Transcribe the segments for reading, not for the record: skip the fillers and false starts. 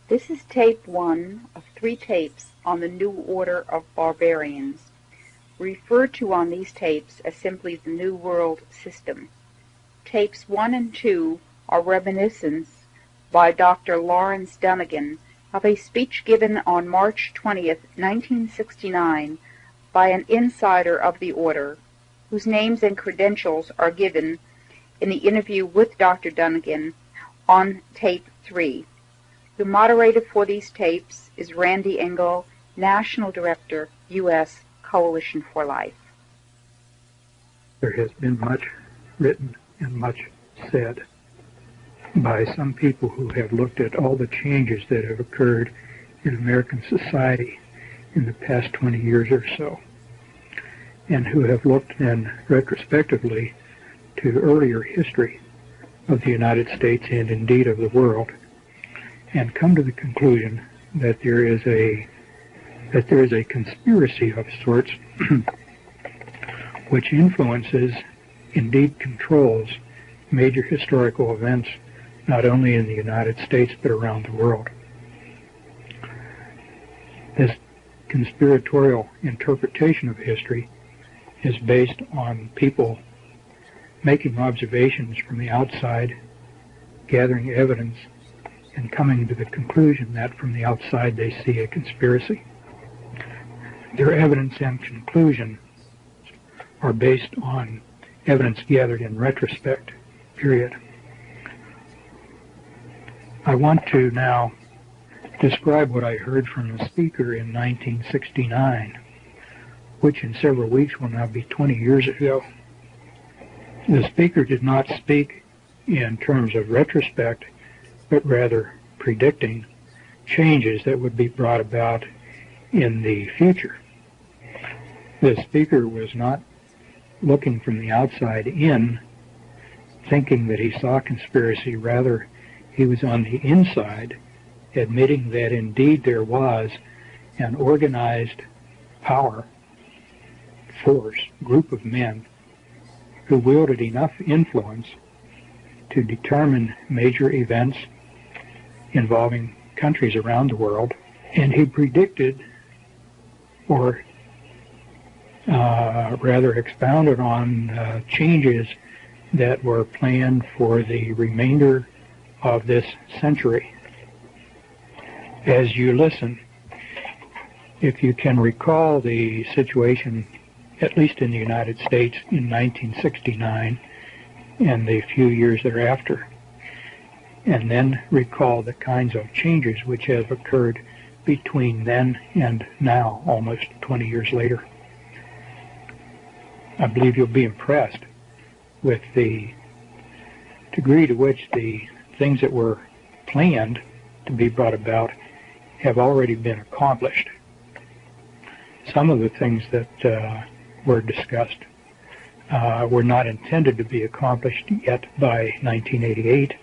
This is tape 1 of 3 tapes on the New Order of Barbarians, referred to on these tapes as simply the New World System. Tapes 1 and 2 are reminiscence by Dr. Lawrence Dunegan of a speech given on March 20th, 1969 by an insider of the order, whose names and credentials are given in the interview with Dr. Dunegan on tape 3. The moderator for these tapes is Randy Engel, National Director, U.S. Coalition for Life. There has been much written and much said by some people who have looked at all the changes that have occurred in American society in the past 20 years or so, and who have looked then retrospectively to earlier history of the United States and indeed of the world, and come to the conclusion that there is a conspiracy of sorts which influences, indeed controls, major historical events not only in the United States but around the world. This conspiratorial interpretation of history is based on people making observations from the outside, gathering evidence, and coming to the conclusion that from the outside they see a conspiracy. Their evidence and conclusion are based on evidence gathered in retrospect, period. I want to now describe what I heard from the speaker in 1969, which in several weeks will now be 20 years ago. The speaker did not speak in terms of retrospect, but rather predicting changes that would be brought about in the future. The speaker was not looking from the outside in, thinking that he saw conspiracy. Rather, he was on the inside, admitting that indeed there was an organized power, force, group of men who wielded enough influence to determine major events involving countries around the world, and he predicted, or rather expounded on changes that were planned for the remainder of this century. As you listen, if you can recall the situation, at least in the United States in 1969 and the few years thereafter, and then recall the kinds of changes which have occurred between then and now, almost 20 years later, I believe you'll be impressed with the degree to which the things that were planned to be brought about have already been accomplished. Some of the things that were discussed were not intended to be accomplished yet by 1988,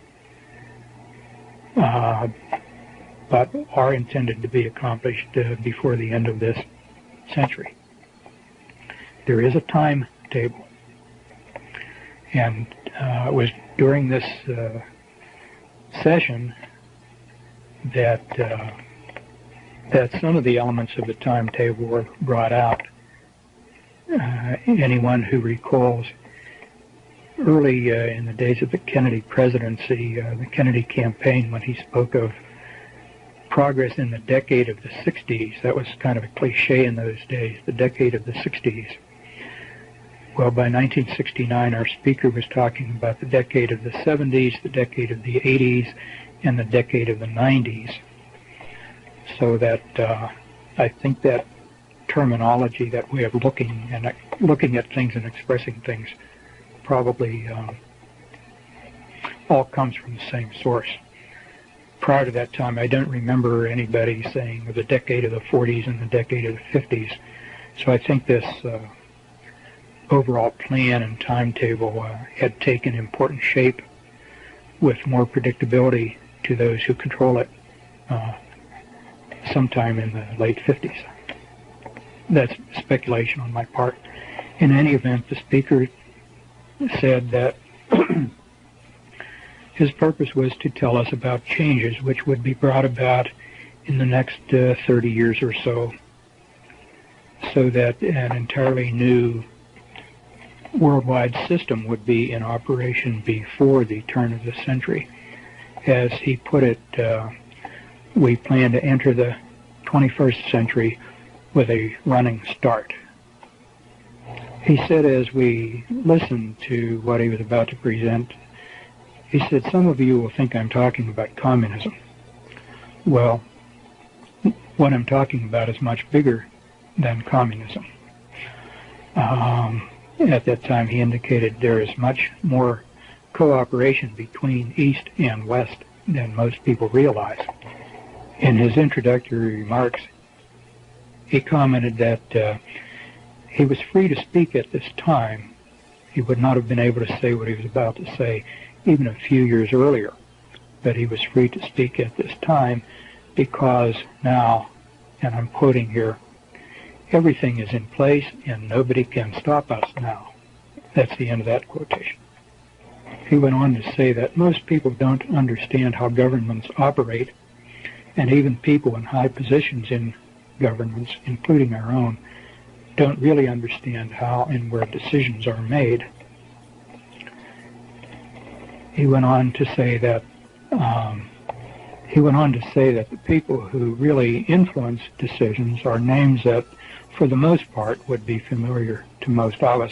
but are intended to be accomplished before the end of this century. There is a timetable, and it was during this session that some of the elements of the timetable were brought out. Anyone who recalls early in the days of the Kennedy presidency, the Kennedy campaign, when he spoke of progress in the decade of the 60s, that was kind of a cliche in those days, the decade of the 60s. Well, by 1969, our speaker was talking about the decade of the 70s, the decade of the 80s, and the decade of the 90s. So that I think that terminology, that way of looking at things and expressing things, probably all comes from the same source. Prior to that time, I don't remember anybody saying the decade of the 40s and the decade of the 50s. So I think this overall plan and timetable had taken important shape with more predictability to those who control it sometime in the late 50s. That's speculation on my part. In any event, the speaker said that His purpose was to tell us about changes which would be brought about in the next 30 years or so that an entirely new worldwide system would be in operation before the turn of the century. As he put it, we plan to enter the 21st century with a running start. He said as we listened to what he was about to present, he said, "Some of you will think I'm talking about communism. Well, what I'm talking about is much bigger than communism." At that time, he indicated there is much more cooperation between East and West than most people realize. In his introductory remarks, he commented that he was free to speak at this time. He would not have been able to say what he was about to say even a few years earlier, but he was free to speak at this time because now, and I'm quoting here, "Everything is in place and nobody can stop us now." That's the end of that quotation. He went on to say that most people don't understand how governments operate, and even people in high positions in governments, including our own, don't really understand how and where decisions are made. He went on to say that the people who really influence decisions are names that, for the most part, would be familiar to most of us,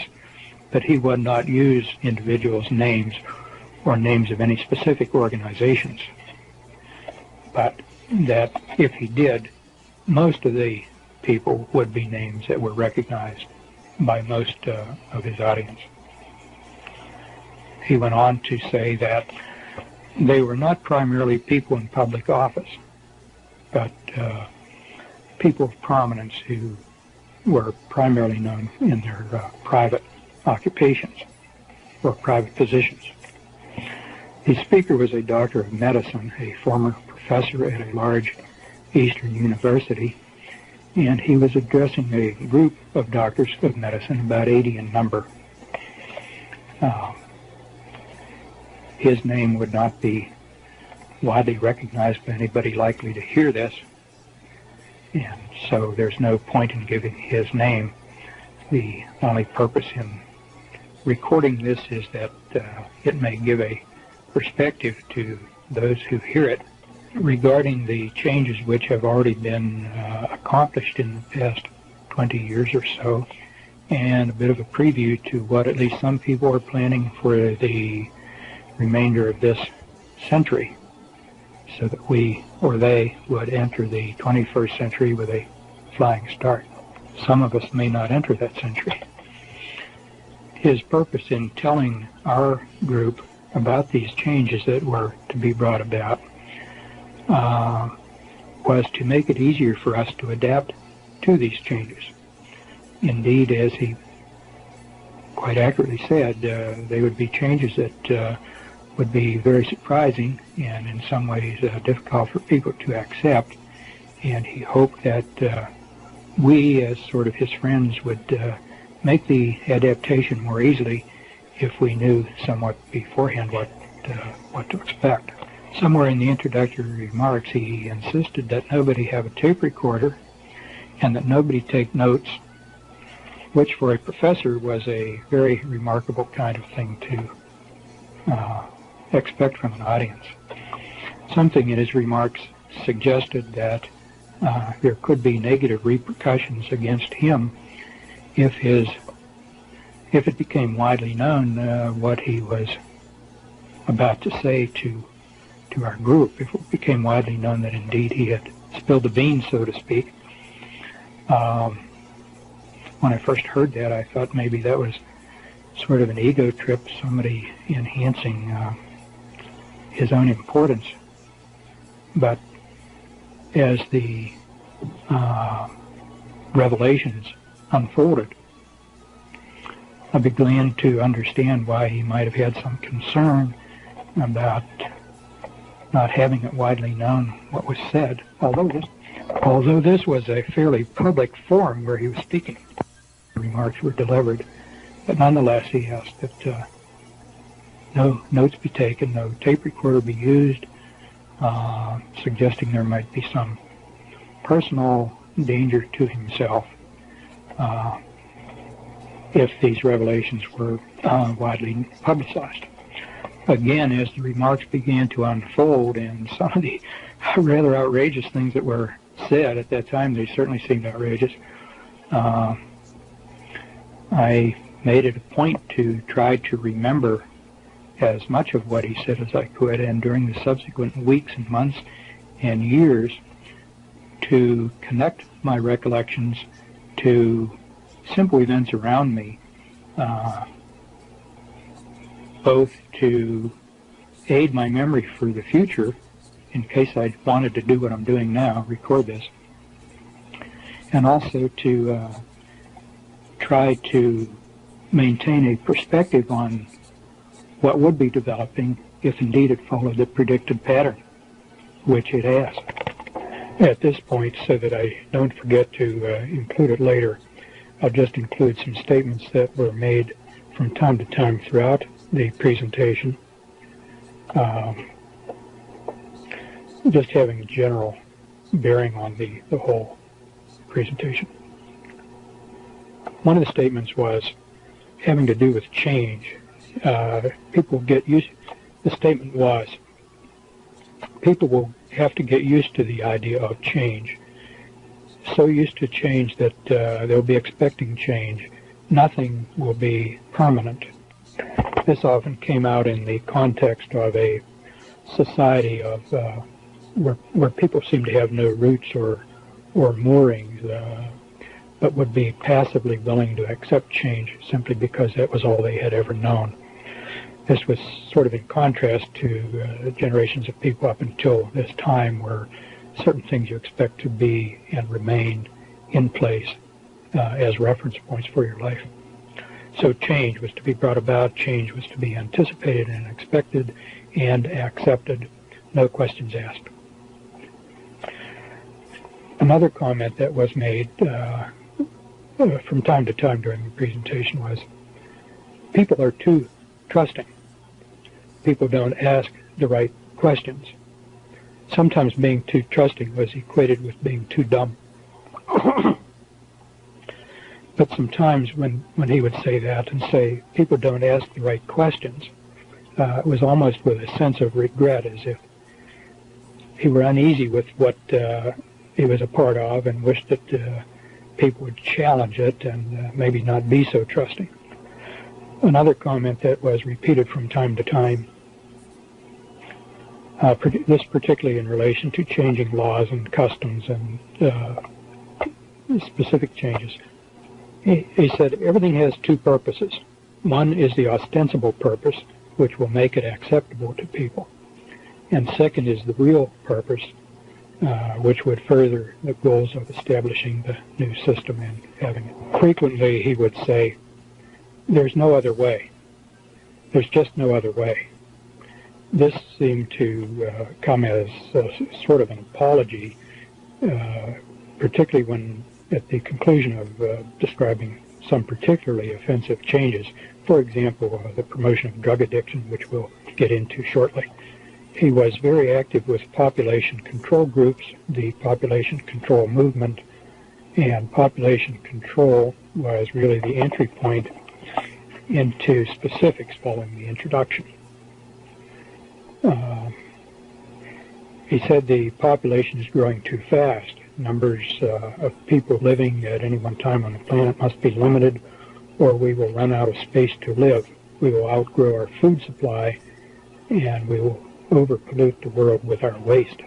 but he would not use individuals' names or names of any specific organizations. But that if he did, most of the people would be names that were recognized by most of his audience. He went on to say that they were not primarily people in public office, but people of prominence who were primarily known in their private occupations or private positions. The speaker was a doctor of medicine, a former professor at a large Eastern university, and he was addressing a group of doctors of medicine, about 80 in number. His name would not be widely recognized by anybody likely to hear this, and so there's no point in giving his name. The only purpose in recording this is that it may give a perspective to those who hear it regarding the changes which have already been accomplished in the past 20 years or so, and a bit of a preview to what at least some people are planning for the remainder of this century, so that we or they would enter the 21st century with a flying start. Some of us may not enter that century. His purpose in telling our group about these changes that were to be brought about was to make it easier for us to adapt to these changes. Indeed, as he quite accurately said, they would be changes that would be very surprising and in some ways difficult for people to accept, and he hoped that we, as sort of his friends, would make the adaptation more easily if we knew somewhat beforehand what to expect. Somewhere in the introductory remarks, he insisted that nobody have a tape recorder and that nobody take notes, which for a professor was a very remarkable kind of thing to expect from an audience. Something in his remarks suggested that there could be negative repercussions against him if it became widely known what he was about to say to our group, if it became widely known that indeed he had spilled the beans, so to speak. When I first heard that, I thought maybe that was sort of an ego trip, somebody enhancing his own importance. But as the revelations unfolded, I began to understand why he might have had some concern about not having it widely known what was said, although this was a fairly public forum where he was speaking. The remarks were delivered, but nonetheless he asked that no notes be taken, no tape recorder be used, suggesting there might be some personal danger to himself if these revelations were widely publicized. Again, as the remarks began to unfold and some of the rather outrageous things that were said at that time, they certainly seemed outrageous, I made it a point to try to remember as much of what he said as I could, and during the subsequent weeks and months and years to connect my recollections to simple events around me, both to aid my memory for the future in case I wanted to do what I'm doing now, record this, and also to try to maintain a perspective on what would be developing if indeed it followed the predicted pattern, which it has. At this point, so that I don't forget to include it later, I'll just include some statements that were made from time to time throughout the presentation, just having a general bearing on the whole presentation. One of the statements was having to do with change. People get used, the statement was, people will have to get used to the idea of change. So used to change that they'll be expecting change. Nothing will be permanent. This often came out in the context of a society of where people seem to have no roots or moorings, but would be passively willing to accept change simply because that was all they had ever known. This was sort of in contrast to generations of people up until this time, where certain things you expect to be and remain in place as reference points for your life. So change was to be brought about, change was to be anticipated and expected and accepted, no questions asked. Another comment that was made from time to time during the presentation was, people are too trusting. People don't ask the right questions. Sometimes being too trusting was equated with being too dumb. But sometimes when he would say that and say people don't ask the right questions, it was almost with a sense of regret, as if he were uneasy with what he was a part of and wished that people would challenge it and maybe not be so trusting. Another comment that was repeated from time to time, this particularly in relation to changing laws and customs and specific changes. He said everything has two purposes. One is the ostensible purpose, which will make it acceptable to people. And second is the real purpose, which would further the goals of establishing the new system and having it. Frequently he would say, there's no other way. There's just no other way. This seemed to come as sort of an apology, particularly when at the conclusion of describing some particularly offensive changes, for example, the promotion of drug addiction, which we'll get into shortly. He was very active with population control groups, the population control movement, and population control was really the entry point into specifics following the introduction. He said the population is growing too fast. Numbers of people living at any one time on the planet must be limited, or we will run out of space to live. We will outgrow our food supply, and we will overpollute the world with our waste.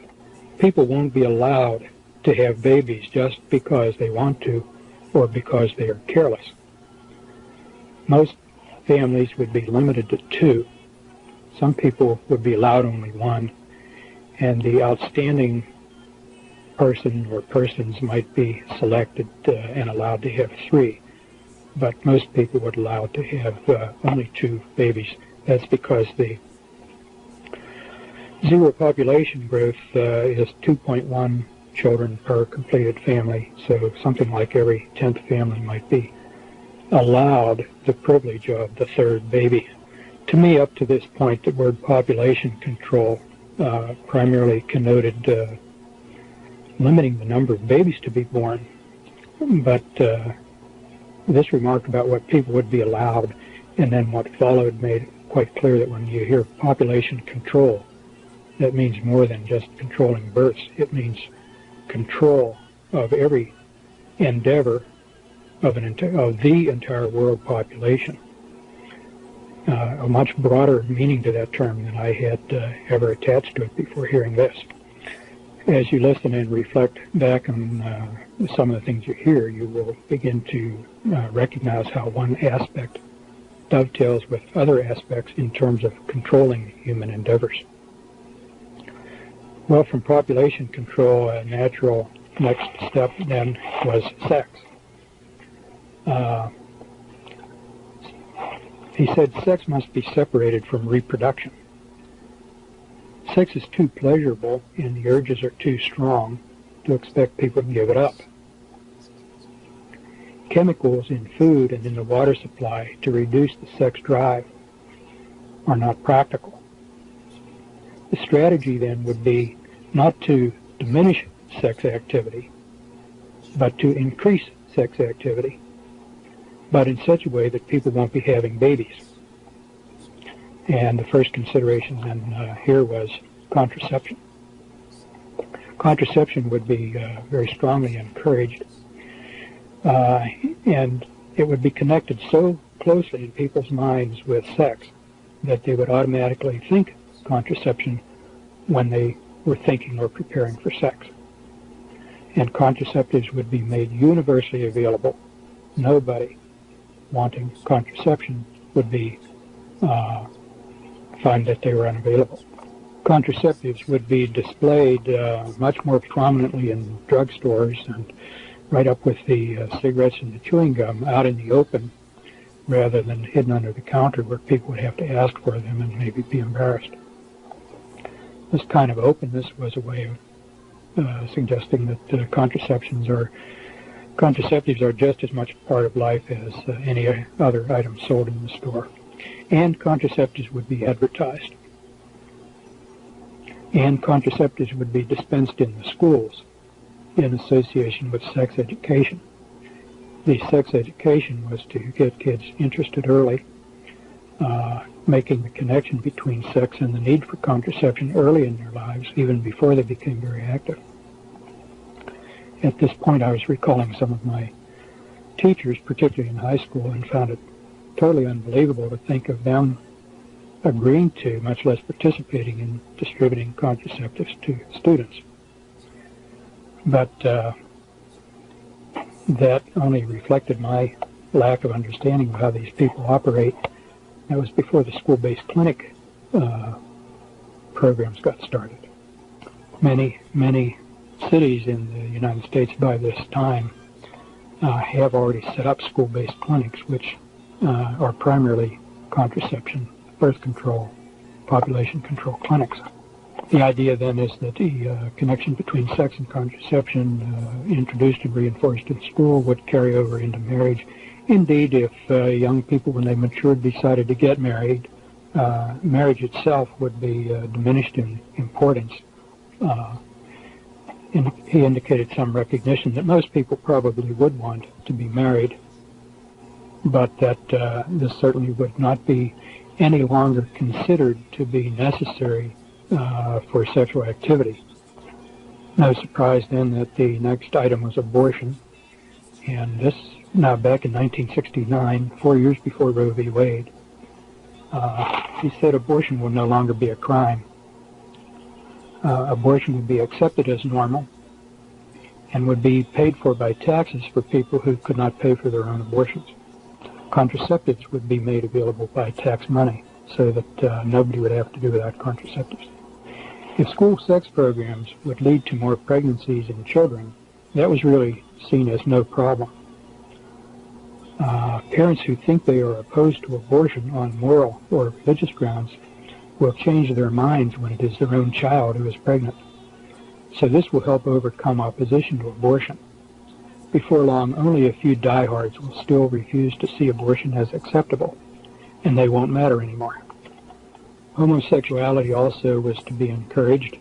People won't be allowed to have babies just because they want to or because they are careless. Most families would be limited to 2. Some people would be allowed only 1, and the outstanding person or persons might be selected and allowed to have 3. But most people would allow to have only 2 babies. That's because the zero population growth is 2.1 children per completed family, so something like every 10th family might be allowed the privilege of the 3rd baby. To me, up to this point, the word population control primarily connoted limiting the number of babies to be born. But this remark about what people would be allowed and then what followed made it quite clear that when you hear population control, that means more than just controlling births. It means control of every endeavor of the entire world population. A much broader meaning to that term than I had ever attached to it before hearing this. As you listen and reflect back on some of the things you hear, you will begin to recognize how one aspect dovetails with other aspects in terms of controlling human endeavors. Well, from population control, a natural next step then was sex. He said sex must be separated from reproduction. Sex is too pleasurable and the urges are too strong to expect people to give it up. Chemicals in food and in the water supply to reduce the sex drive are not practical. The strategy then would be not to diminish sex activity, but to increase sex activity, but in such a way that people won't be having babies. And the first consideration then here was contraception. Contraception would be very strongly encouraged, and it would be connected so closely in people's minds with sex that they would automatically think contraception when they were thinking or preparing for sex. And contraceptives would be made universally available. Nobody wanting contraception would be find that they were unavailable. Contraceptives would be displayed much more prominently in drugstores and right up with the cigarettes and the chewing gum out in the open rather than hidden under the counter where people would have to ask for them and maybe be embarrassed. This kind of openness was a way of suggesting that contraceptives are just as much a part of life as any other item sold in the store. And contraceptives would be advertised. And contraceptives would be dispensed in the schools in association with sex education. The sex education was to get kids interested early, making the connection between sex and the need for contraception early in their lives, even before they became very active. At this point, I was recalling some of my teachers, particularly in high school, and found it totally unbelievable to think of them agreeing to, much less participating in distributing contraceptives to students. But that only reflected my lack of understanding of how these people operate. That was before the school-based clinic programs got started. Many cities in the United States by this time have already set up school-based clinics, which are primarily contraception, birth control, population control clinics. The idea then is that the connection between sex and contraception introduced and reinforced in school would carry over into marriage. Indeed, if young people, when they matured, decided to get married, marriage itself would be diminished in importance. He indicated some recognition that most people probably would want to be married, but that this certainly would not be any longer considered to be necessary for sexual activity. No surprise then that the next item was abortion, and this now back in 1969, 4 years before Roe v. Wade. He said abortion will no longer be a crime. Abortion would be accepted as normal and would be paid for by taxes for people who could not pay for their own abortions. Contraceptives would be made available by tax money so that nobody would have to do without contraceptives. If school sex programs would lead to more pregnancies in children, that was really seen as no problem. Parents who think they are opposed to abortion on moral or religious grounds will change their minds when it is their own child who is pregnant. So this will help overcome opposition to abortion. Before long, only a few diehards will still refuse to see abortion as acceptable, and they won't matter anymore. Homosexuality also was to be encouraged.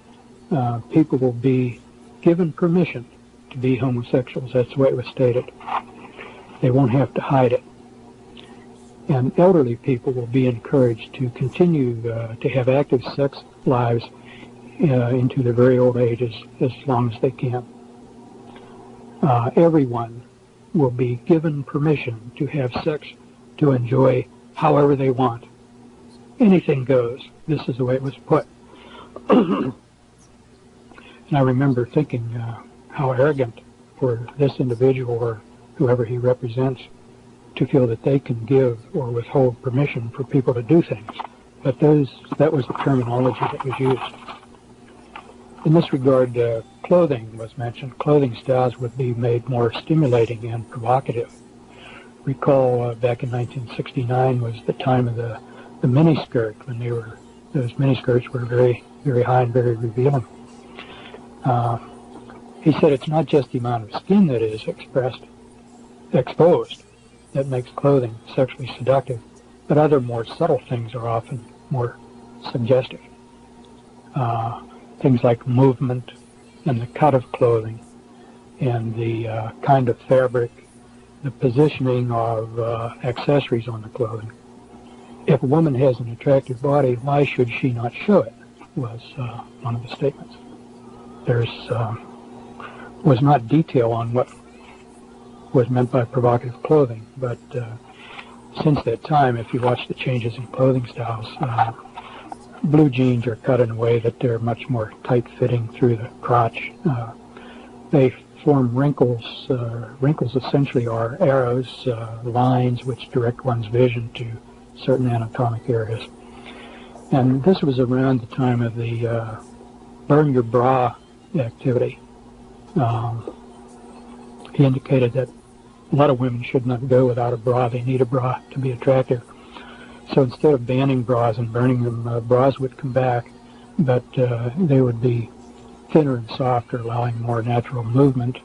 People will be given permission to be homosexuals. That's the way it was stated. They won't have to hide it. And elderly people will be encouraged to continue to have active sex lives into their very old ages as long as they can. Everyone will be given permission to have sex, to enjoy however they want. Anything goes. This is the way it was put. And I remember thinking how arrogant for this individual or whoever he represents to feel that they can give or withhold permission for people to do things. But that was the terminology that was used. In this regard, clothing was mentioned. Clothing styles would be made more stimulating and provocative. Recall back in 1969 was the time of the miniskirt, when those miniskirts were very, very high and very revealing. He said it's not just the amount of skin that is exposed that makes clothing sexually seductive, but other more subtle things are often more suggestive. Things like movement and the cut of clothing and the kind of fabric, the positioning of accessories on the clothing. If a woman has an attractive body, why should she not show it, was one of the statements. There's was not detail on what was meant by provocative clothing, but since that time, if you watch the changes in clothing styles, blue jeans are cut in a way that they're much more tight-fitting through the crotch. They form wrinkles. Wrinkles essentially are arrows, lines which direct one's vision to certain anatomic areas. And this was around the time of the burn your bra activity. He indicated that a lot of women should not go without a bra. They need a bra to be attractive. So instead of banning bras and burning them, bras would come back, but they would be thinner and softer, allowing more natural movement.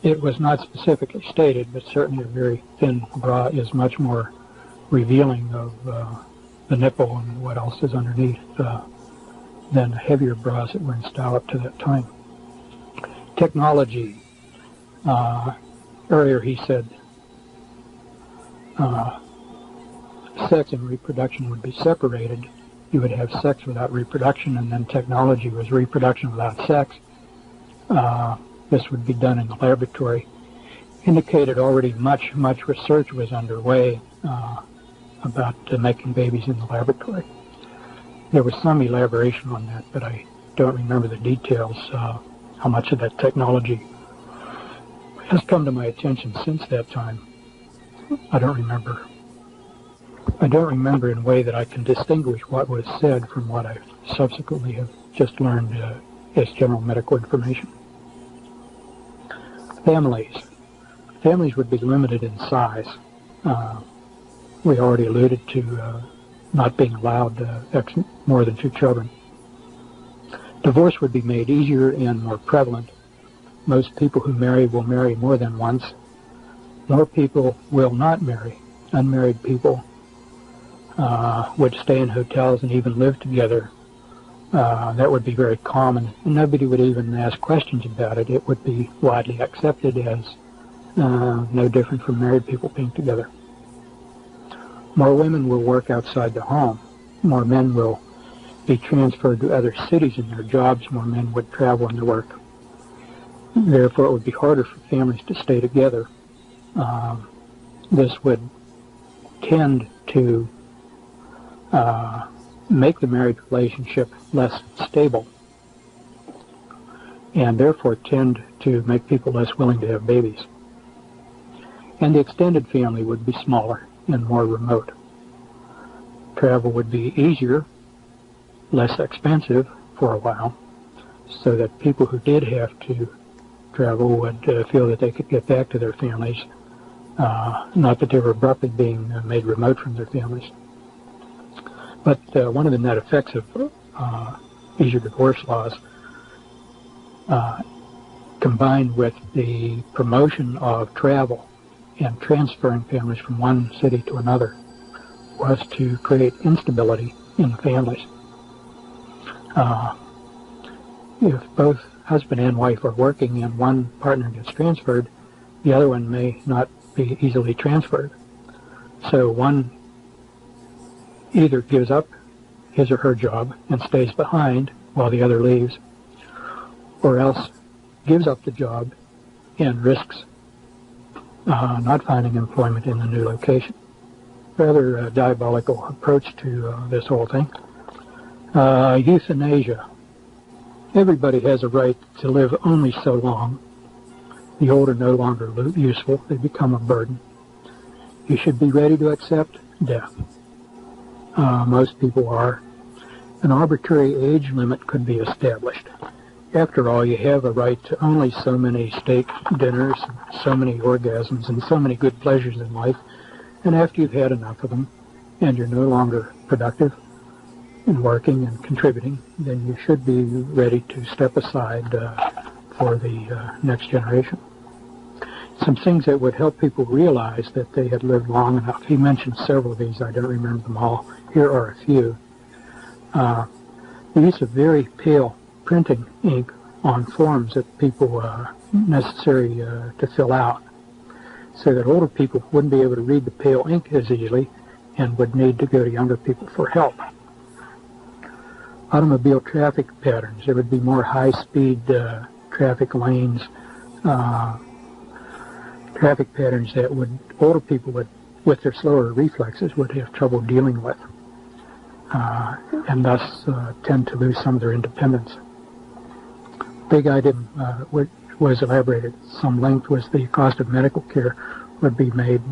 It was not specifically stated, but certainly a very thin bra is much more revealing of the nipple and what else is underneath than the heavier bras that were in style up to that time. Technology. Earlier he said sex and reproduction would be separated. You would have sex without reproduction, and then technology was reproduction without sex. This would be done in the laboratory. Indicated already much research was underway about making babies in the laboratory. There was some elaboration on that, but I don't remember the details, how much of that technology has come to my attention since that time. I don't remember in a way that I can distinguish what was said from what I subsequently have just learned as general medical information. Families. Families would be limited in size. We already alluded to not being allowed more than 2 children. Divorce would be made easier and more prevalent. Most people who marry will marry more than once. More people will not marry. Unmarried people would stay in hotels and even live together. That would be very common. Nobody would even ask questions about it. It would be widely accepted as no different from married people being together. More women will work outside the home. More men will be transferred to other cities in their jobs. More men would travel into work. Therefore, it would be harder for families to stay together. This would tend to make the marriage relationship less stable, and therefore tend to make people less willing to have babies. And the extended family would be smaller and more remote. Travel would be easier, less expensive for a while, so that people who did have to travel would feel that they could get back to their families, not that they were abruptly being made remote from their families. But one of the net effects of easier divorce laws, combined with the promotion of travel and transferring families from one city to another, was to create instability in the families. If both husband and wife are working and one partner gets transferred, the other one may not be easily transferred. So one either gives up his or her job and stays behind while the other leaves, or else gives up the job and risks not finding employment in the new location. Rather diabolical approach to this whole thing. Euthanasia. Everybody has a right to live only so long. The old are no longer useful. They become a burden. You should be ready to accept death. Most people are. An arbitrary age limit could be established. After all, you have a right to only so many steak dinners, so many orgasms, and so many good pleasures in life. And after you've had enough of them, and you're no longer productive in working and contributing, then you should be ready to step aside for the next generation. Some things that would help people realize that they had lived long enough. He mentioned several of these. I don't remember them all. Here are a few. The use of very pale printing ink on forms that people necessary to fill out, so that older people wouldn't be able to read the pale ink as easily and would need to go to younger people for help. Automobile traffic patterns. There would be more high-speed traffic lanes, traffic patterns that older people would, with their slower reflexes, would have trouble dealing with, and thus tend to lose some of their independence. Big item which was elaborated at some length was the cost of medical care would be made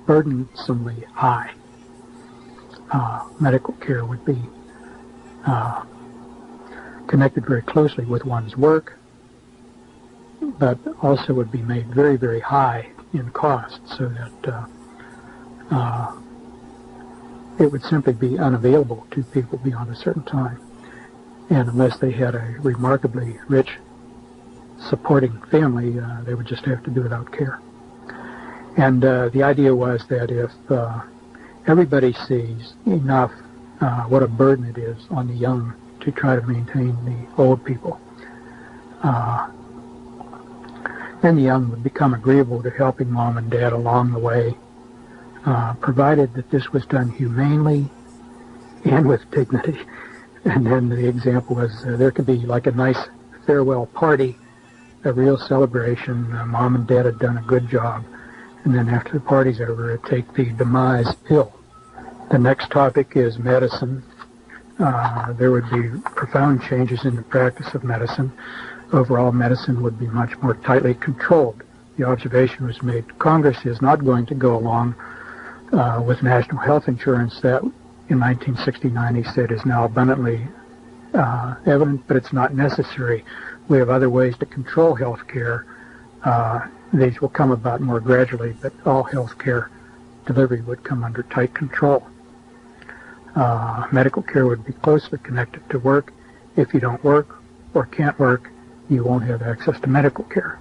burdensomely high. Medical care would be connected very closely with one's work, but also would be made very, very high in cost, so that it would simply be unavailable to people beyond a certain time. And unless they had a remarkably rich supporting family, they would just have to do without care. And the idea was that if everybody sees enough what a burden it is on the young to try to maintain the old people, then the young would become agreeable to helping mom and dad along the way, provided that this was done humanely and with dignity. And then the example was there could be like a nice farewell party, a real celebration. Mom and dad had done a good job. And then after the party's over, take the demise pill. The next topic is medicine. There would be profound changes in the practice of medicine. Overall, medicine would be much more tightly controlled. The observation was made, Congress is not going to go along with national health insurance that in 1969 he said is now abundantly evident, but it's not necessary. We have other ways to control health care. These will come about more gradually, but all health care delivery would come under tight control. Medical care would be closely connected to work. If you don't work or can't work, you won't have access to medical care.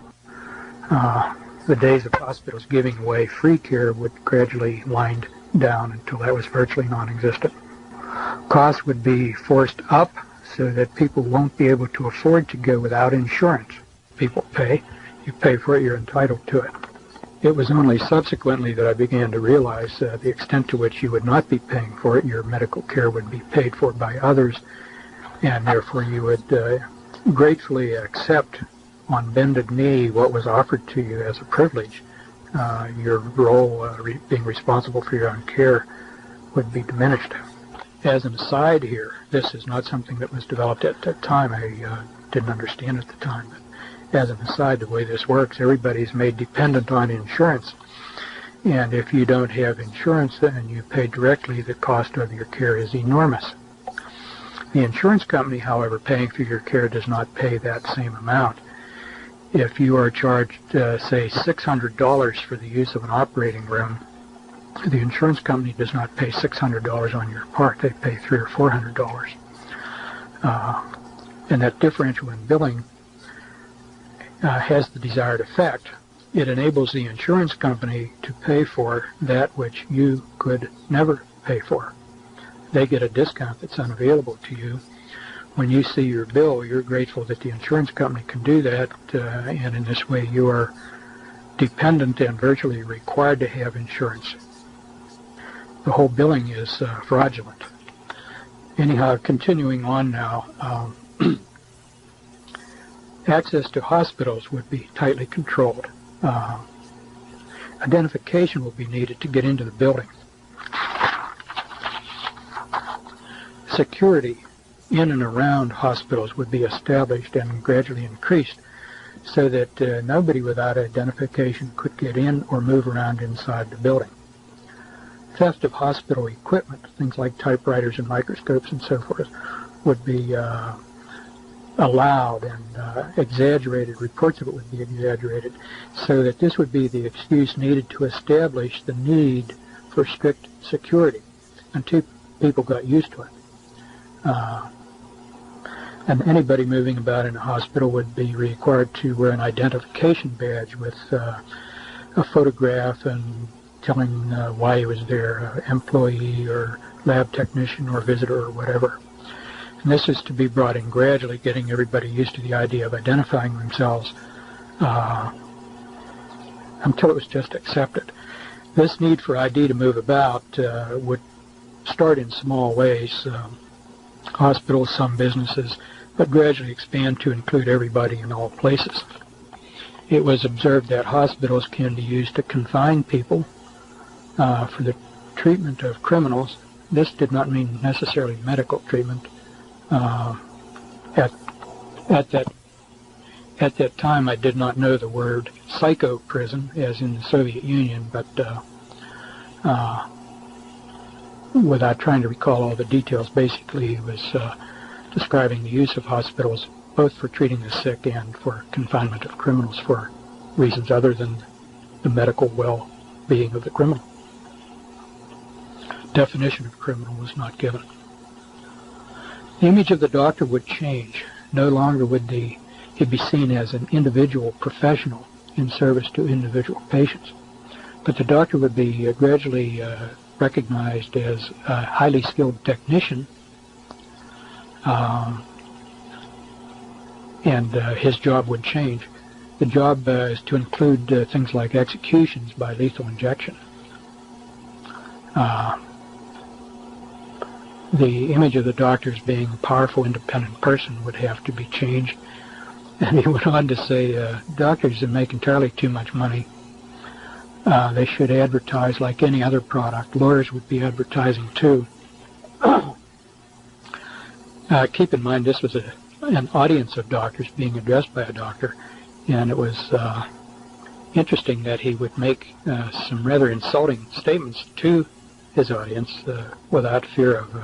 The days of hospitals giving away free care would gradually wind down until that was virtually non-existent. Costs would be forced up so that people won't be able to afford to go without insurance. People pay. You pay for it, you're entitled to it. It was only subsequently that I began to realize the extent to which you would not be paying for it. Your medical care would be paid for by others, and therefore you would gratefully accept on bended knee what was offered to you as a privilege. Your role being responsible for your own care would be diminished. As an aside here, this is not something that was developed at that time. I didn't understand at the time. But as an aside, the way this works, everybody's made dependent on insurance. And if you don't have insurance and you pay directly, the cost of your care is enormous. The insurance company, however, paying for your care does not pay that same amount. If you are charged, say, $600 for the use of an operating room, the insurance company does not pay $600 on your part. They pay $300 or $400. And that differential in billing has the desired effect. It enables the insurance company to pay for that which you could never pay for. They get a discount that's unavailable to you. When you see your bill, you're grateful that the insurance company can do that, and in this way you are dependent and virtually required to have insurance. The whole billing is fraudulent. Anyhow, continuing on now, access to hospitals would be tightly controlled. Identification will be needed to get into the building. Security in and around hospitals would be established and gradually increased so that nobody without identification could get in or move around inside the building. Theft of hospital equipment, things like typewriters and microscopes and so forth, would be allowed, and exaggerated, reports of it would be exaggerated, so that this would be the excuse needed to establish the need for strict security until people got used to it. And anybody moving about in a hospital would be required to wear an identification badge with a photograph and telling why he was there, employee or lab technician or visitor or whatever. And this is to be brought in gradually, getting everybody used to the idea of identifying themselves until it was just accepted. This need for ID to move about would start in small ways, hospitals, some businesses, but gradually expand to include everybody in all places. It was observed that hospitals can be used to confine people for the treatment of criminals. This did not mean necessarily medical treatment. At that time, I did not know the word psycho prison, as in the Soviet Union, but without trying to recall all the details, basically he was describing the use of hospitals both for treating the sick and for confinement of criminals for reasons other than the medical well-being of the criminal. Definition of criminal was not given. The image of the doctor would change. No longer would he be seen as an individual professional in service to individual patients, but the doctor would be gradually recognized as a highly skilled technician, and his job would change. The job is to include things like executions by lethal injection. The image of the doctor as being a powerful, independent person would have to be changed. And he went on to say, doctors that make entirely too much money, they should advertise like any other product. Lawyers would be advertising too. Keep in mind this was an audience of doctors being addressed by a doctor, and it was interesting that he would make some rather insulting statements to his audience without fear of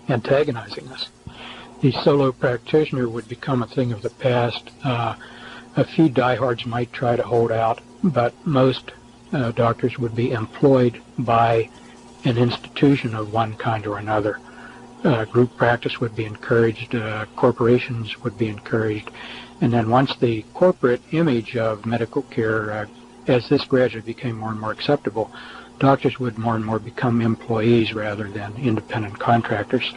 antagonizing us. The solo practitioner would become a thing of the past. A few diehards might try to hold out, but most doctors would be employed by an institution of one kind or another. Group practice would be encouraged, corporations would be encouraged, and then once the corporate image of medical care, as this gradually became more and more acceptable, doctors would more and more become employees rather than independent contractors.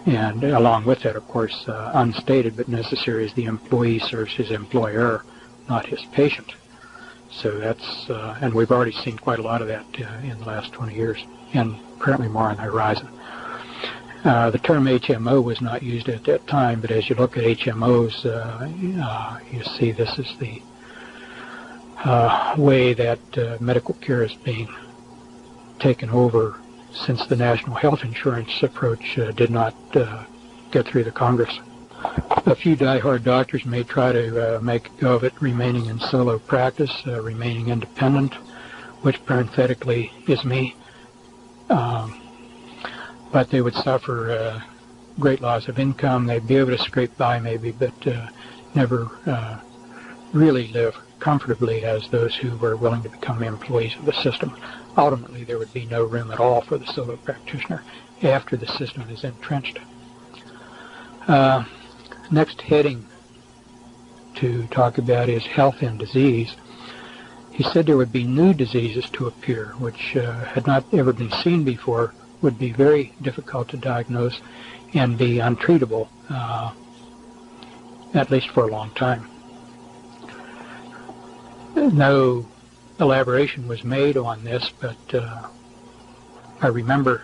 And along with that, of course, unstated but necessary, is the employee serves his employer, not his patient. So that's, and we've already seen quite a lot of that in the last 20 years, and apparently more on the horizon. The term HMO was not used at that time, but as you look at HMOs, you see this is the way that medical care is being taken over since the national health insurance approach did not get through the Congress. A few diehard doctors may try to make a go of it remaining in solo practice, remaining independent, which parenthetically is me. But they would suffer great loss of income. They'd be able to scrape by maybe, but never really live comfortably as those who were willing to become employees of the system. Ultimately, there would be no room at all for the solo practitioner after the system is entrenched. Next heading to talk about is health and disease. He said there would be new diseases to appear, which had not ever been seen before, would be very difficult to diagnose and be untreatable, at least for a long time. No elaboration was made on this, but I remember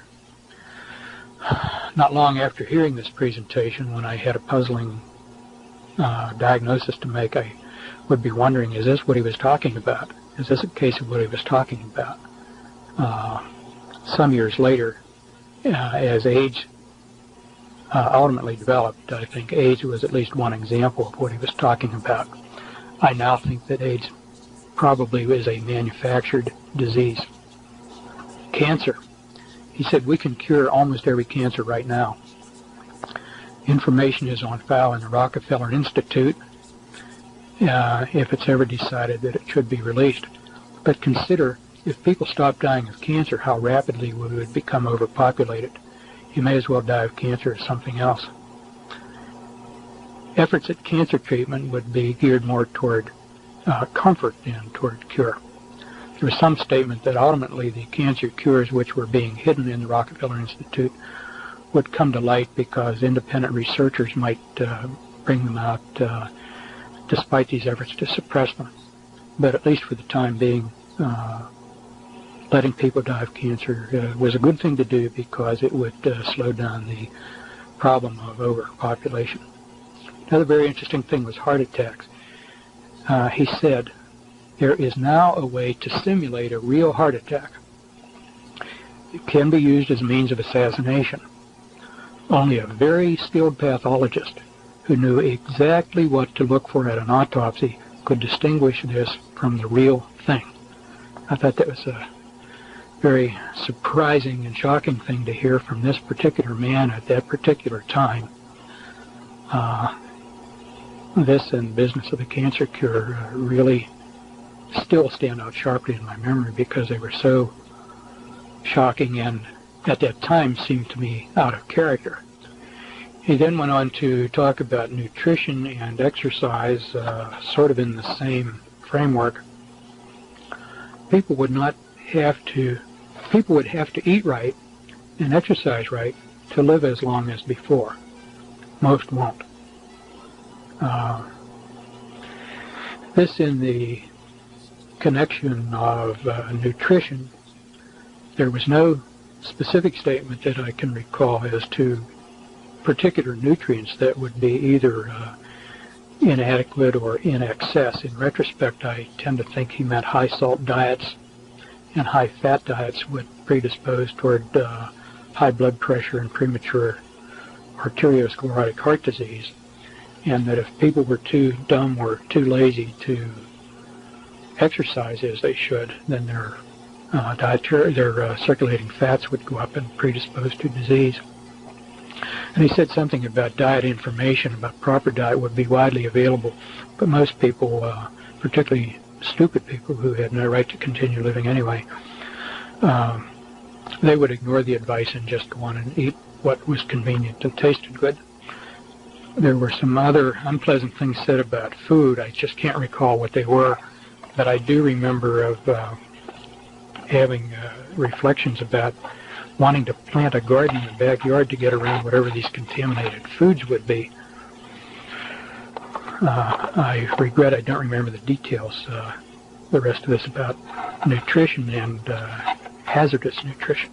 not long after hearing this presentation, when I had a puzzling diagnosis to make, I would be wondering, is this what he was talking about? Is this a case of what he was talking about? Some years later, as AIDS ultimately developed, I think AIDS was at least one example of what he was talking about. I now think that AIDS probably is a manufactured disease. Cancer. He said we can cure almost every cancer right now. Information is on file in the Rockefeller Institute if it's ever decided that it should be released. But consider, if people stopped dying of cancer, how rapidly we would become overpopulated. You may as well die of cancer as something else. Efforts at cancer treatment would be geared more toward comfort than toward cure. There was some statement that ultimately the cancer cures which were being hidden in the Rockefeller Institute would come to light because independent researchers might bring them out despite these efforts to suppress them. But at least for the time being, letting people die of cancer was a good thing to do because it would slow down the problem of overpopulation. Another very interesting thing was heart attacks. He said, there is now a way to simulate a real heart attack. It can be used as a means of assassination. Only a very skilled pathologist who knew exactly what to look for at an autopsy could distinguish this from the real thing. I thought that was a very surprising and shocking thing to hear from this particular man at that particular time. This and the business of the cancer cure really still stand out sharply in my memory because they were so shocking and at that time seemed to me out of character. He then went on to talk about nutrition and exercise, sort of in the same framework. People would have to eat right and exercise right to live as long as before. Most won't. This in the connection of nutrition, there was no specific statement that I can recall as to particular nutrients that would be either inadequate or in excess. In retrospect, I tend to think he meant high salt diets and high fat diets would predispose toward high blood pressure and premature arteriosclerotic heart disease, and that if people were too dumb or too lazy to exercise as they should, then their circulating fats would go up and predispose to disease. And he said something about diet information about proper diet would be widely available, but most people, particularly stupid people who had no right to continue living anyway, they would ignore the advice and just go on and eat what was convenient and tasted good. There were some other unpleasant things said about food. I just can't recall what they were, but I do remember of having reflections about wanting to plant a garden in the backyard to get around whatever these contaminated foods would be. I regret I don't remember the details, the rest of this about nutrition and hazardous nutrition.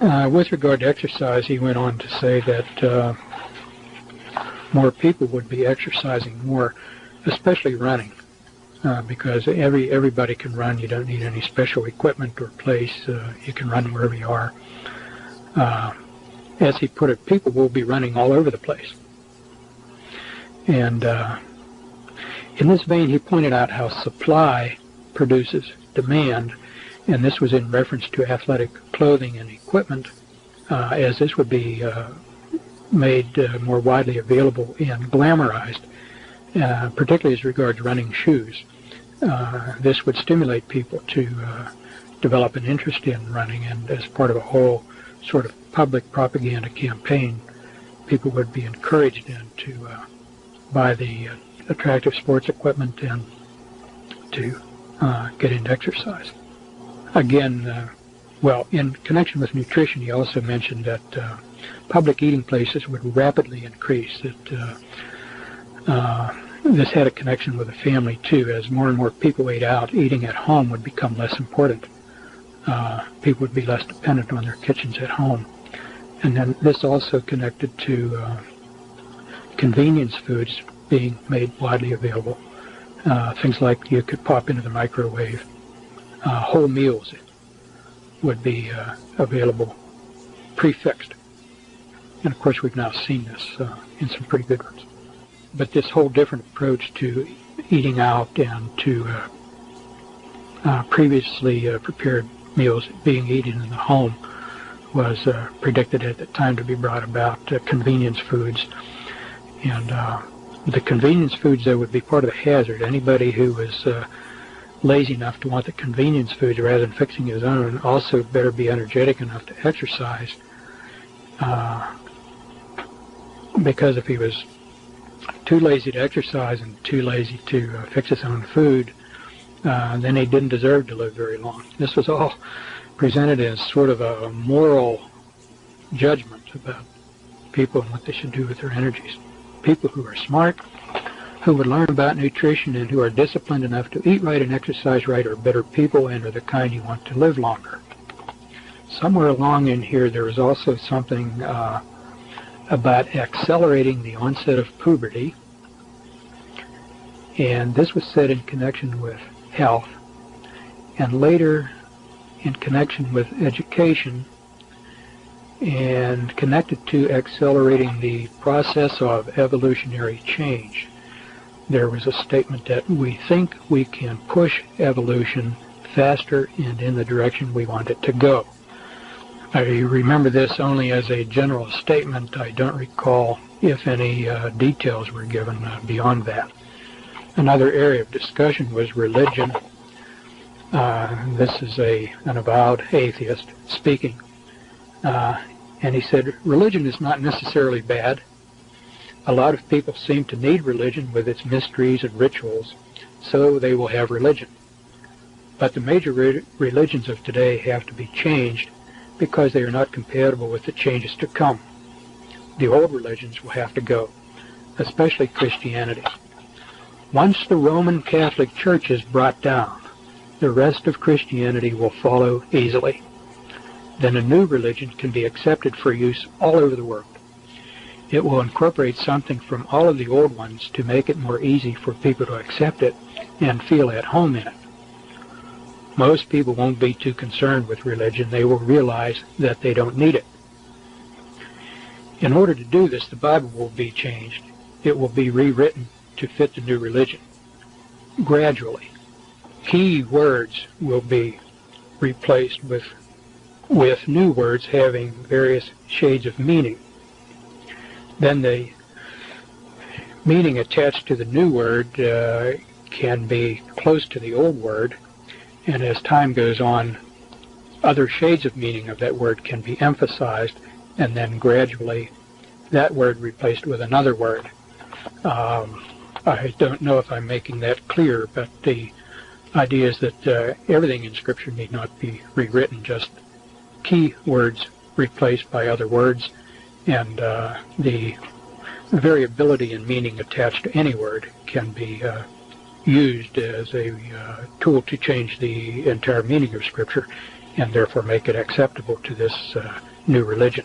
With regard to exercise, he went on to say that more people would be exercising more, especially running, because everybody can run. You don't need any special equipment or place. You can run wherever you are. As he put it, people will be running all over the place. And in this vein, he pointed out how supply produces demand, and this was in reference to athletic clothing and equipment, as this would be made more widely available and glamorized, particularly as regards running shoes. This would stimulate people to develop an interest in running, and as part of a whole sort of public propaganda campaign, people would be encouraged then to buy the attractive sports equipment and to get into exercise. Again, Well, in connection with nutrition, he also mentioned that public eating places would rapidly increase, that this had a connection with the family, too. As more and more people ate out, eating at home would become less important. People would be less dependent on their kitchens at home. And then this also connected to convenience foods being made widely available. Things like you could pop into the microwave. Whole meals would be available prefixed. And of course we've now seen this in some pretty good ones. But this whole different approach to eating out and to previously prepared meals being eaten in the home was predicted at the time to be brought about convenience foods. And the convenience foods, though, would be part of the hazard. Anybody who was lazy enough to want the convenience foods rather than fixing his own also better be energetic enough to exercise, because if he was too lazy to exercise and too lazy to fix his own food, then he didn't deserve to live very long. This was all presented as sort of a moral judgment about people and what they should do with their energies. People who are smart, who would learn about nutrition, and who are disciplined enough to eat right and exercise right are better people and are the kind you want to live longer. Somewhere along in here there was also something about accelerating the onset of puberty, and this was said in connection with health, and later in connection with education, and connected to accelerating the process of evolutionary change. There was a statement that we think we can push evolution faster and in the direction we want it to go. I remember this only as a general statement. I don't recall if any details were given beyond that. Another area of discussion was religion. This is an avowed atheist speaking. And he said, religion is not necessarily bad. A lot of people seem to need religion with its mysteries and rituals, so they will have religion. But the major religions of today have to be changed because they are not compatible with the changes to come. The old religions will have to go, especially Christianity. Once the Roman Catholic Church is brought down, the rest of Christianity will follow easily. Then a new religion can be accepted for use all over the world. It will incorporate something from all of the old ones to make it more easy for people to accept it and feel at home in it. Most people won't be too concerned with religion. They will realize that they don't need it. In order to do this, the Bible will be changed. It will be rewritten to fit the new religion. Gradually, key words will be replaced with new words having various shades of meaning. Then the meaning attached to the new word can be close to the old word, and as time goes on, other shades of meaning of that word can be emphasized, and then gradually that word replaced with another word. I don't know if I'm making that clear, but the idea is that everything in Scripture need not be rewritten, just key words replaced by other words, and the variability in meaning attached to any word can be used as a tool to change the entire meaning of Scripture and therefore make it acceptable to this new religion.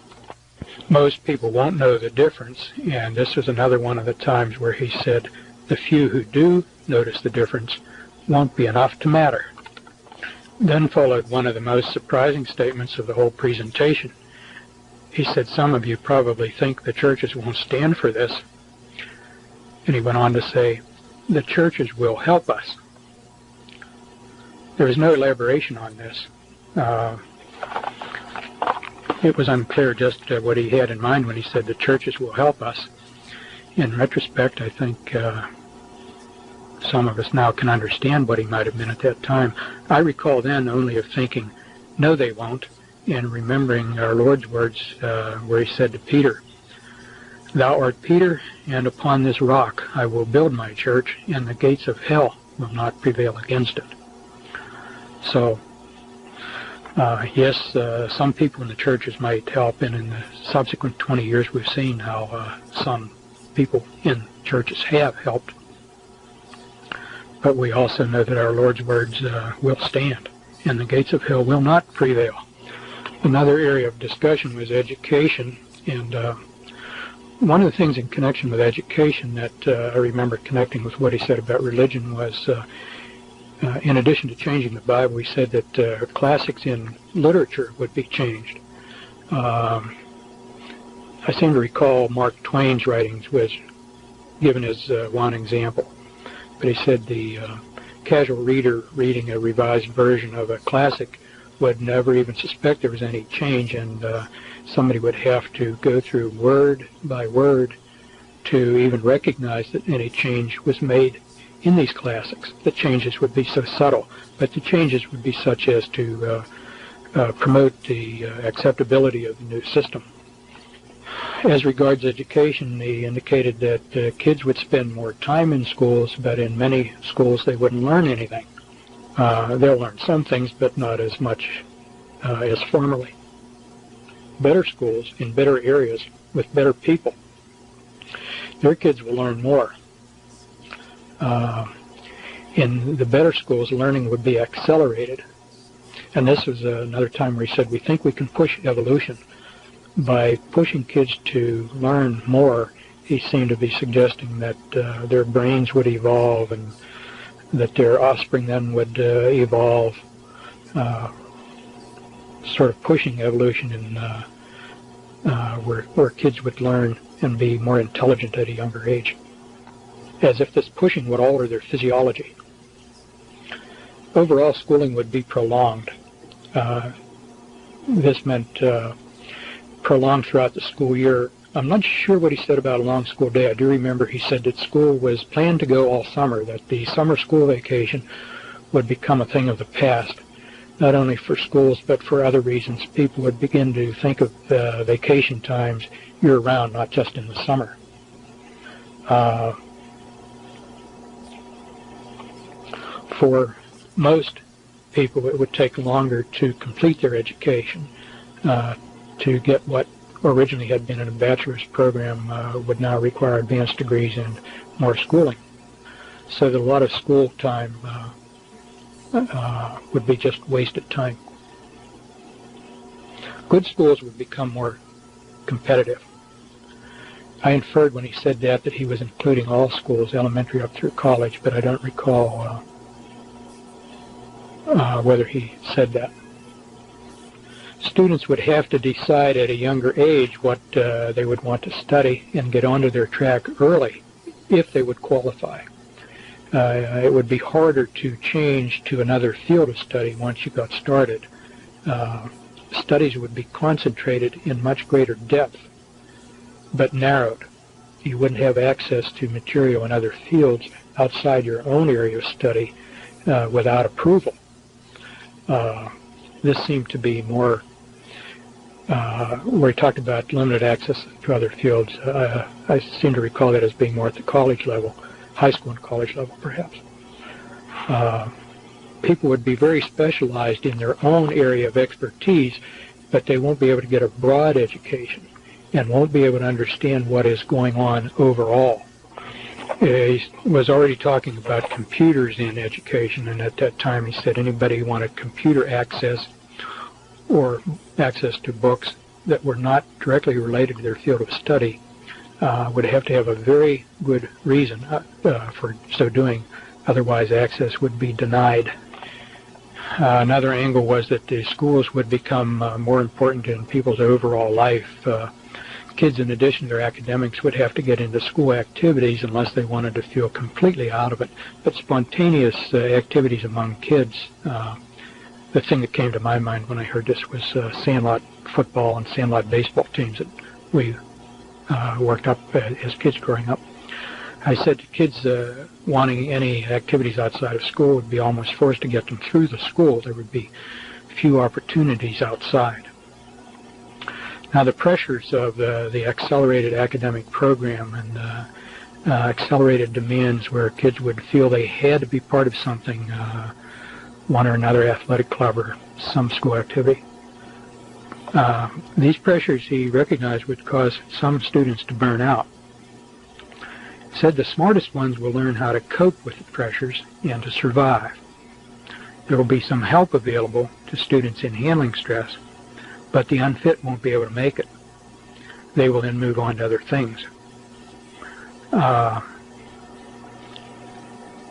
Most people won't know the difference, and this is another one of the times where he said the few who do notice the difference won't be enough to matter. Then followed one of the most surprising statements of the whole presentation. He said, some of you probably think the churches won't stand for this. And he went on to say, the churches will help us. There was no elaboration on this. It was unclear just what he had in mind when he said the churches will help us. In retrospect, I think some of us now can understand what he might have meant at that time. I recall then only of thinking, no, they won't, and remembering our Lord's words where he said to Peter, thou art Peter, and upon this rock I will build my church, and the gates of hell will not prevail against it. So Yes, some people in the churches might help, and in the subsequent 20 years we've seen how some people in churches have helped. But we also know that our Lord's words will stand, and the gates of hell will not prevail. Another area of discussion was education, and one of the things in connection with education that I remember connecting with what he said about religion was, in addition to changing the Bible, he said that classics in literature would be changed. I seem to recall Mark Twain's writings was given as one example. But he said the casual reader reading a revised version of a classic would never even suspect there was any change, and somebody would have to go through word by word to even recognize that any change was made in these classics. The changes would be so subtle, but the changes would be such as to promote the acceptability of the new system. As regards education, he indicated that kids would spend more time in schools, but in many schools they wouldn't learn anything. They'll learn some things, but not as much as formerly. Better schools in better areas with better people, their kids will learn more. In the better schools, learning would be accelerated. And this was another time where he said, we think we can push evolution. By pushing kids to learn more, he seemed to be suggesting that their brains would evolve and that their offspring then would evolve, sort of pushing evolution in where kids would learn and be more intelligent at a younger age, as if this pushing would alter their physiology. Overall, schooling would be prolonged. This meant prolonged throughout the school year. I'm not sure what he said about a long school day. I do remember he said that school was planned to go all summer, that the summer school vacation would become a thing of the past, not only for schools but for other reasons. People would begin to think of vacation times year-round, not just in the summer. For most people, it would take longer to complete their education. To get what originally had been in a bachelor's program would now require advanced degrees and more schooling. So that a lot of school time would be just wasted time. Good schools would become more competitive. I inferred when he said that he was including all schools, elementary up through college, but I don't recall whether he said that. Students would have to decide at a younger age what they would want to study and get onto their track early if they would qualify. It would be harder to change to another field of study once you got started. Studies would be concentrated in much greater depth, but narrowed. You wouldn't have access to material in other fields outside your own area of study without approval. This seemed to be more where he talked about limited access to other fields. I seem to recall that as being more at the college level, high school and college level perhaps. People would be very specialized in their own area of expertise, but they won't be able to get a broad education and won't be able to understand what is going on overall. He was already talking about computers in education, and at that time he said anybody who wanted computer access or access to books that were not directly related to their field of study would have to have a very good reason for so doing, otherwise access would be denied. Another angle was that the schools would become more important in people's overall life. Kids, in addition to their academics, would have to get into school activities unless they wanted to feel completely out of it. But spontaneous activities among kids, the thing that came to my mind when I heard this was sandlot football and sandlot baseball teams that we worked up as kids growing up. I said to kids wanting any activities outside of school would be almost forced to get them through the school. There would be few opportunities outside. Now, the pressures of the accelerated academic program and accelerated demands where kids would feel they had to be part of something, one or another athletic club or some school activity. These pressures he recognized would cause some students to burn out. He said the smartest ones will learn how to cope with the pressures and to survive. There will be some help available to students in handling stress, but the unfit won't be able to make it. They will then move on to other things.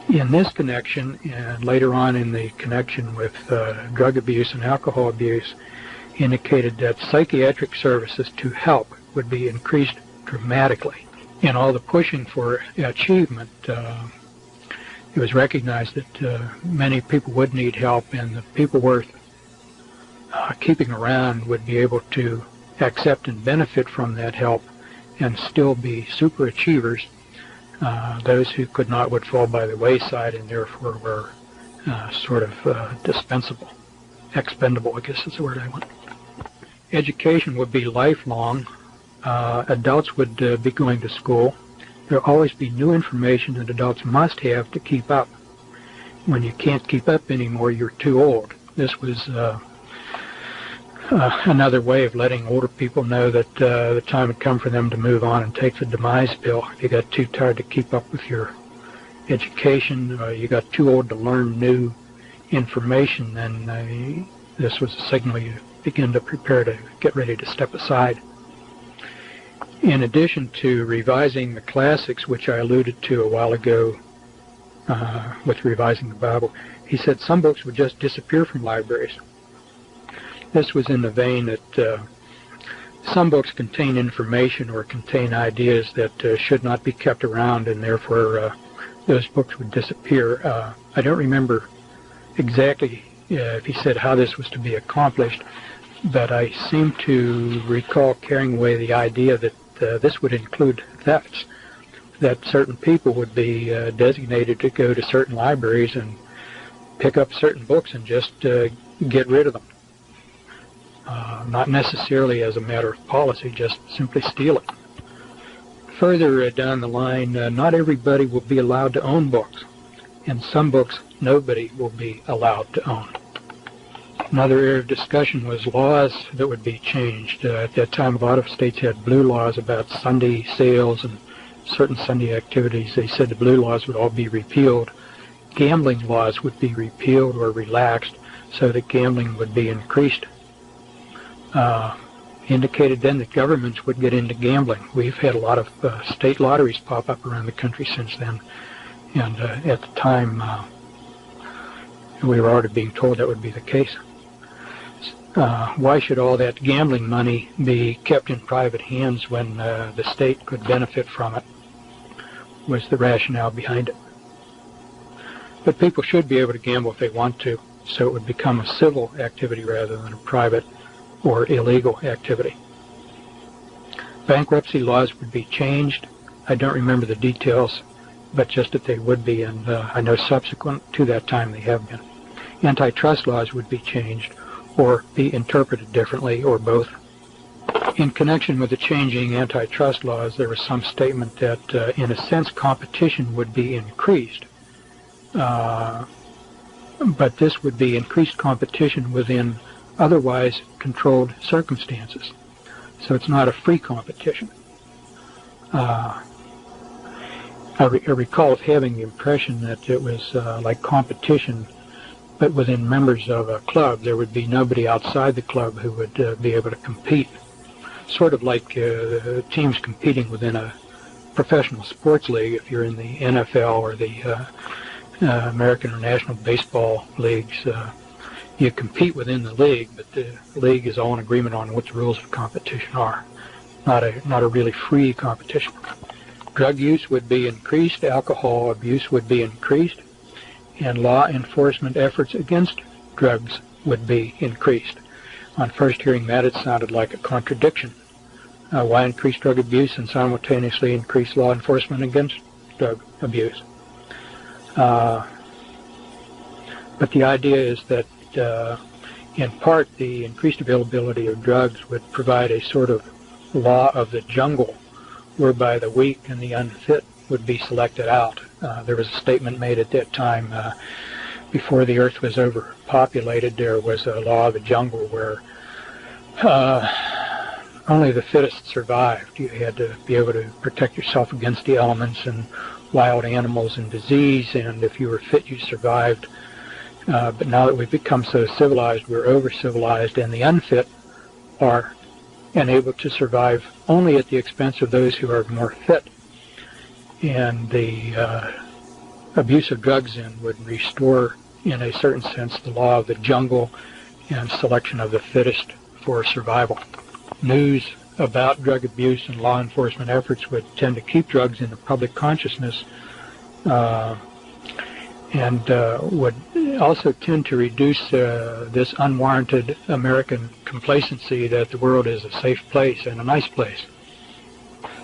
In this connection, and later on in the connection with drug abuse and alcohol abuse, indicated that psychiatric services to help would be increased dramatically. In all the pushing for achievement, it was recognized that many people would need help, and the people worth keeping around would be able to accept and benefit from that help and still be super achievers. Those who could not would fall by the wayside and therefore were sort of dispensable, expendable, I guess is the word I want. Education would be lifelong. Adults would be going to school. There will always be new information that adults must have to keep up. When you can't keep up anymore, you're too old. This was another way of letting older people know that the time had come for them to move on and take the demise pill. If you got too tired to keep up with your education, you got too old to learn new information, then this was a signal you begin to prepare to get ready to step aside. In addition to revising the classics, which I alluded to a while ago with revising the Bible, he said some books would just disappear from libraries. This was in the vein that some books contain information or contain ideas that should not be kept around, and therefore those books would disappear. I don't remember exactly if he said how this was to be accomplished, but I seem to recall carrying away the idea that this would include thefts, that certain people would be designated to go to certain libraries and pick up certain books and just get rid of them. Not necessarily as a matter of policy, just simply steal it. Further down the line, not everybody will be allowed to own books, and some books nobody will be allowed to own. Another area of discussion was laws that would be changed. At that time, a lot of states had blue laws about Sunday sales and certain Sunday activities. They said the blue laws would all be repealed. Gambling laws would be repealed or relaxed so that gambling would be increased. Indicated then that governments would get into gambling. We've had a lot of state lotteries pop up around the country since then, and at the time we were already being told that would be the case. Why should all that gambling money be kept in private hands when the state could benefit from it, was the rationale behind it. But people should be able to gamble if they want to, so it would become a civil activity rather than a private or illegal activity. Bankruptcy laws would be changed. I don't remember the details, but just that they would be, and I know subsequent to that time they have been. Antitrust laws would be changed or be interpreted differently, or both. In connection with the changing antitrust laws, there was some statement that, in a sense, competition would be increased, but this would be increased competition within otherwise controlled circumstances. So it's not a free competition. I recall having the impression that it was like competition, but within members of a club. There would be nobody outside the club who would be able to compete. Sort of like teams competing within a professional sports league. If you're in the NFL or the American or National Baseball leagues, you compete within the league, but the league is all in agreement on what the rules of competition are. Not a really free competition. Drug use would be increased, alcohol abuse would be increased, and law enforcement efforts against drugs would be increased. On first hearing that, it sounded like a contradiction. Why increase drug abuse and simultaneously increase law enforcement against drug abuse? But the idea is that in part the increased availability of drugs would provide a sort of law of the jungle whereby the weak and the unfit would be selected out. There was a statement made at that time, before the earth was overpopulated, there was a law of the jungle where only the fittest survived. You had to be able to protect yourself against the elements and wild animals and disease, and if you were fit, you survived. But now that we've become so civilized, we're over-civilized, and the unfit are able to survive only at the expense of those who are more fit. And the abuse of drugs then would restore, in a certain sense, the law of the jungle and selection of the fittest for survival. News about drug abuse and law enforcement efforts would tend to keep drugs in the public consciousness and would also tend to reduce this unwarranted American complacency that the world is a safe place and a nice place.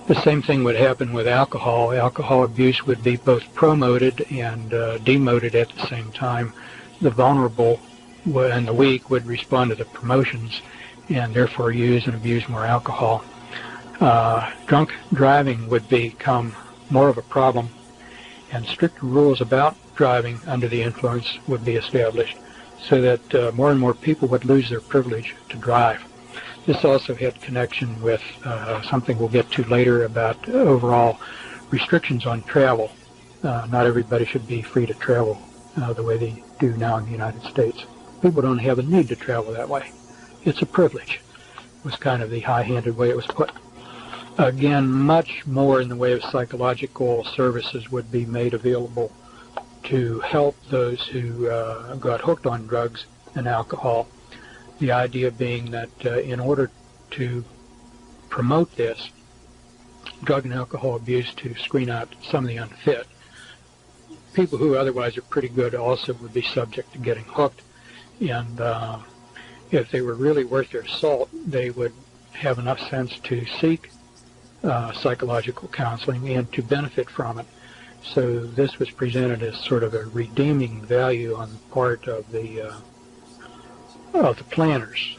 The same thing would happen with alcohol. Alcohol abuse would be both promoted and demoted at the same time. The vulnerable and the weak would respond to the promotions and therefore use and abuse more alcohol. Drunk driving would become more of a problem, and strict rules about driving under the influence would be established so that more and more people would lose their privilege to drive. This also had connection with something we'll get to later about overall restrictions on travel. Not everybody should be free to travel the way they do now in the United States. People don't have a need to travel that way. It's a privilege, was kind of the high-handed way it was put. Again, much more in the way of psychological services would be made available to help those who got hooked on drugs and alcohol. The idea being that in order to promote this drug and alcohol abuse, to screen out some of the unfit, people who otherwise are pretty good also would be subject to getting hooked. And if they were really worth their salt, they would have enough sense to seek psychological counseling and to benefit from it. So this was presented as sort of a redeeming value on the part of the planners.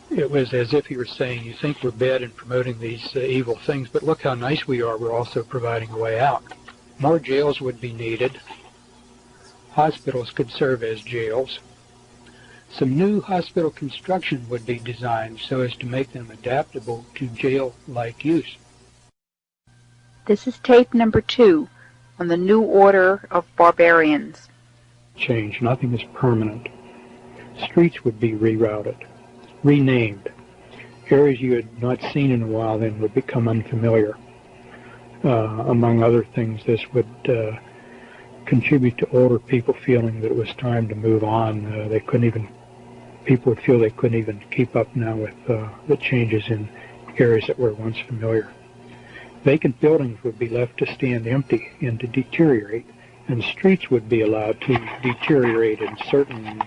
It was as if he were saying, you think we're bad in promoting these evil things, but look how nice we are. We're also providing a way out. More jails would be needed. Hospitals could serve as jails. Some new hospital construction would be designed so as to make them adaptable to jail-like use. This is tape number 2 on the New Order of Barbarians. Change. Nothing is permanent. Streets would be rerouted, renamed. Areas you had not seen in a while then would become unfamiliar. Among other things, this would contribute to older people feeling that it was time to move on. People would feel they couldn't even keep up now with the changes in areas that were once familiar. Vacant buildings would be left to stand empty and to deteriorate, and streets would be allowed to deteriorate in certain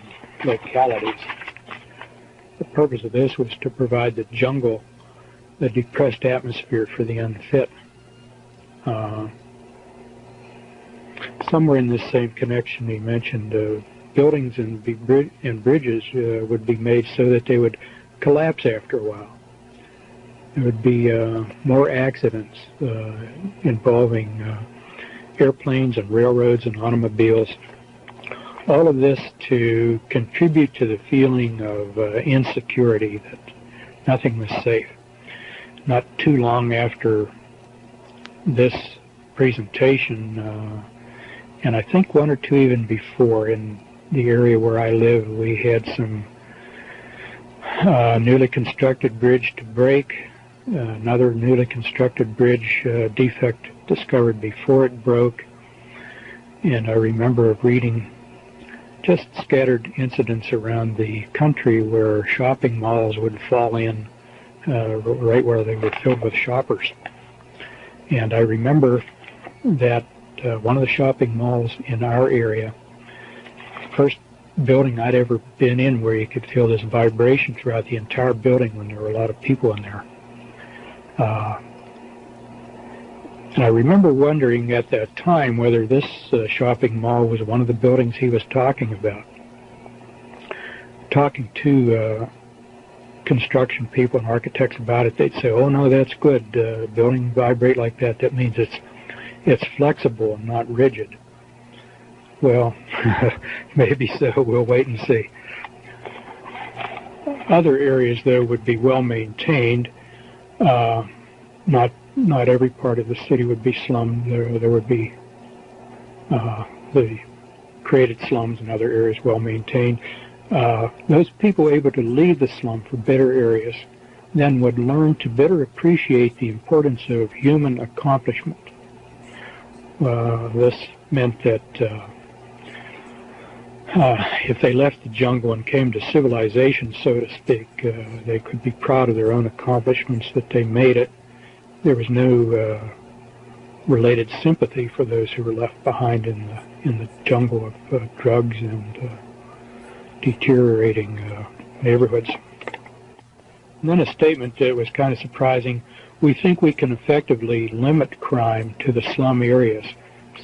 localities. The purpose of this was to provide the jungle, the depressed atmosphere for the unfit. Somewhere in this same connection he mentioned buildings and bridges would be made so that they would collapse after a while. There would be more accidents involving airplanes and railroads and automobiles. All of this to contribute to the feeling of insecurity, that nothing was safe. Not too long after this presentation, and I think one or two even before, in the area where I live, we had some newly constructed bridge to break, another newly constructed bridge defect discovered before it broke, and I remember reading just scattered incidents around the country where shopping malls would fall in right where they were filled with shoppers. And I remember that one of the shopping malls in our area, first building I'd ever been in where you could feel this vibration throughout the entire building when there were a lot of people in there. And I remember wondering at that time whether this shopping mall was one of the buildings he was talking about. Talking to construction people and architects about it, they'd say, oh no, that's good. Building vibrate like that, that means it's flexible and not rigid. Well, maybe so. We'll wait and see. Other areas, though, would be well maintained. Not every part of the city would be slummed. There would be the created slums and other areas well maintained. Those people able to leave the slum for better areas then would learn to better appreciate the importance of human accomplishment. This meant that if they left the jungle and came to civilization, so to speak, they could be proud of their own accomplishments, that they made it. There was no related sympathy for those who were left behind in the jungle of drugs and deteriorating neighborhoods. And then a statement that was kind of surprising: we think we can effectively limit crime to the slum areas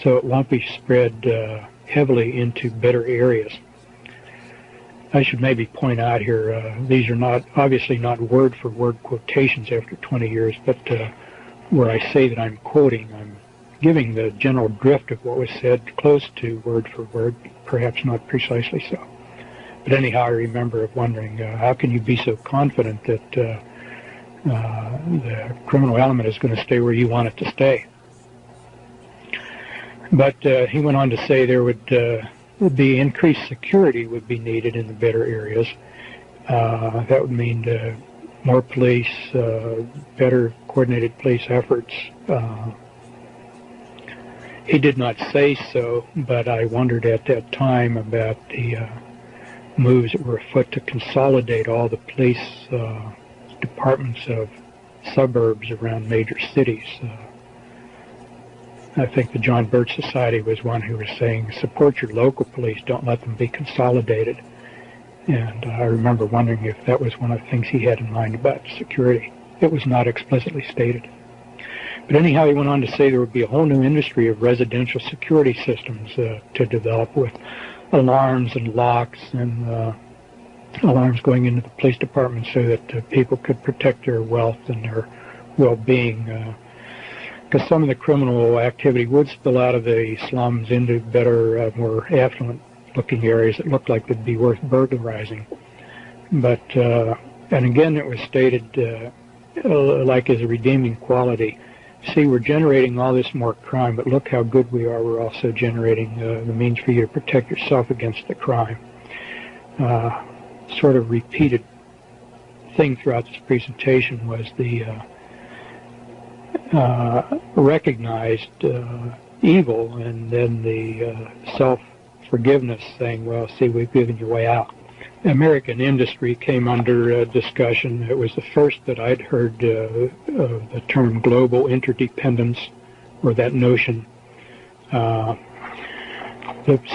so it won't be spread heavily into better areas. I should maybe point out here, these are obviously not word-for-word quotations after 20 years, but where I say that I'm quoting, I'm giving the general drift of what was said close to word for word, perhaps not precisely so. But anyhow, I remember wondering, how can you be so confident that the criminal element is going to stay where you want it to stay? But he went on to say there would be increased security would be needed in the better areas. That would mean more police, better coordinated police efforts. He did not say so, but I wondered at that time about the moves that were afoot to consolidate all the police departments of suburbs around major cities. I think the John Birch Society was one who was saying, support your local police, don't let them be consolidated. And I remember wondering if that was one of the things he had in mind about security. It was not explicitly stated. But anyhow, he went on to say there would be a whole new industry of residential security systems to develop, with alarms and locks and alarms going into the police department so that people could protect their wealth and their well-being. Because some of the criminal activity would spill out of the slums into better, more affluent-looking areas that looked like they'd be worth burglarizing. But, and again, it was stated like as a redeeming quality. See, we're generating all this more crime, but look how good we are. We're also generating the means for you to protect yourself against the crime. Sort of repeated thing throughout this presentation was the recognized evil, and then the self-forgiveness, saying, well, see, we've given you a way out. American industry came under discussion. It was the first that I'd heard of the term global interdependence, or that notion. The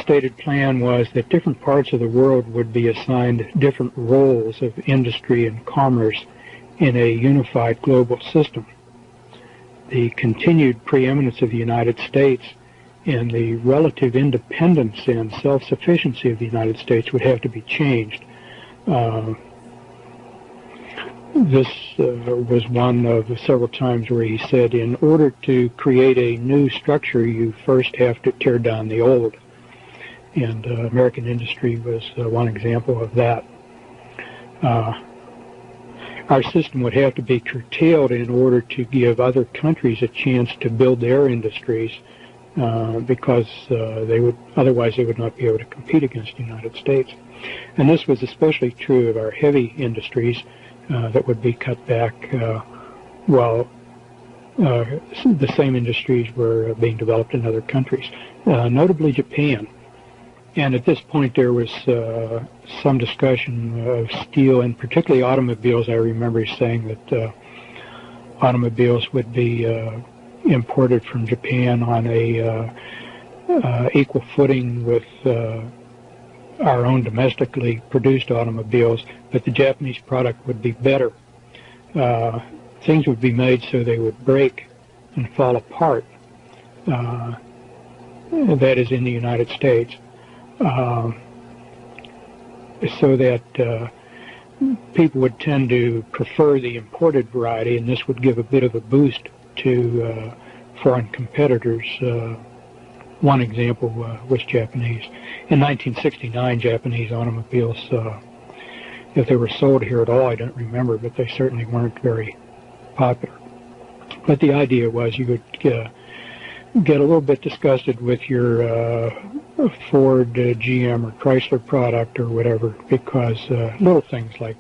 stated plan was that different parts of the world would be assigned different roles of industry and commerce in a unified global system. The continued preeminence of the United States and the relative independence and self-sufficiency of the United States would have to be changed. This was one of the several times where he said, in order to create a new structure, you first have to tear down the old. And American industry was one example of that. Our system would have to be curtailed in order to give other countries a chance to build their industries, because otherwise they would not be able to compete against the United States. And this was especially true of our heavy industries that would be cut back while the same industries were being developed in other countries, notably Japan. And at this point there was some discussion of steel, and particularly automobiles. I remember saying that automobiles would be imported from Japan on a equal footing with our own domestically produced automobiles, but the Japanese product would be better. Things would be made so they would break and fall apart. That is in the United States. So that people would tend to prefer the imported variety, and this would give a bit of a boost to foreign competitors one example was Japanese. In 1969, Japanese automobiles, if they were sold here at all, I don't remember, but they certainly weren't very popular. But the idea was you would get a little bit disgusted with your Ford, GM, or Chrysler product or whatever, because little things like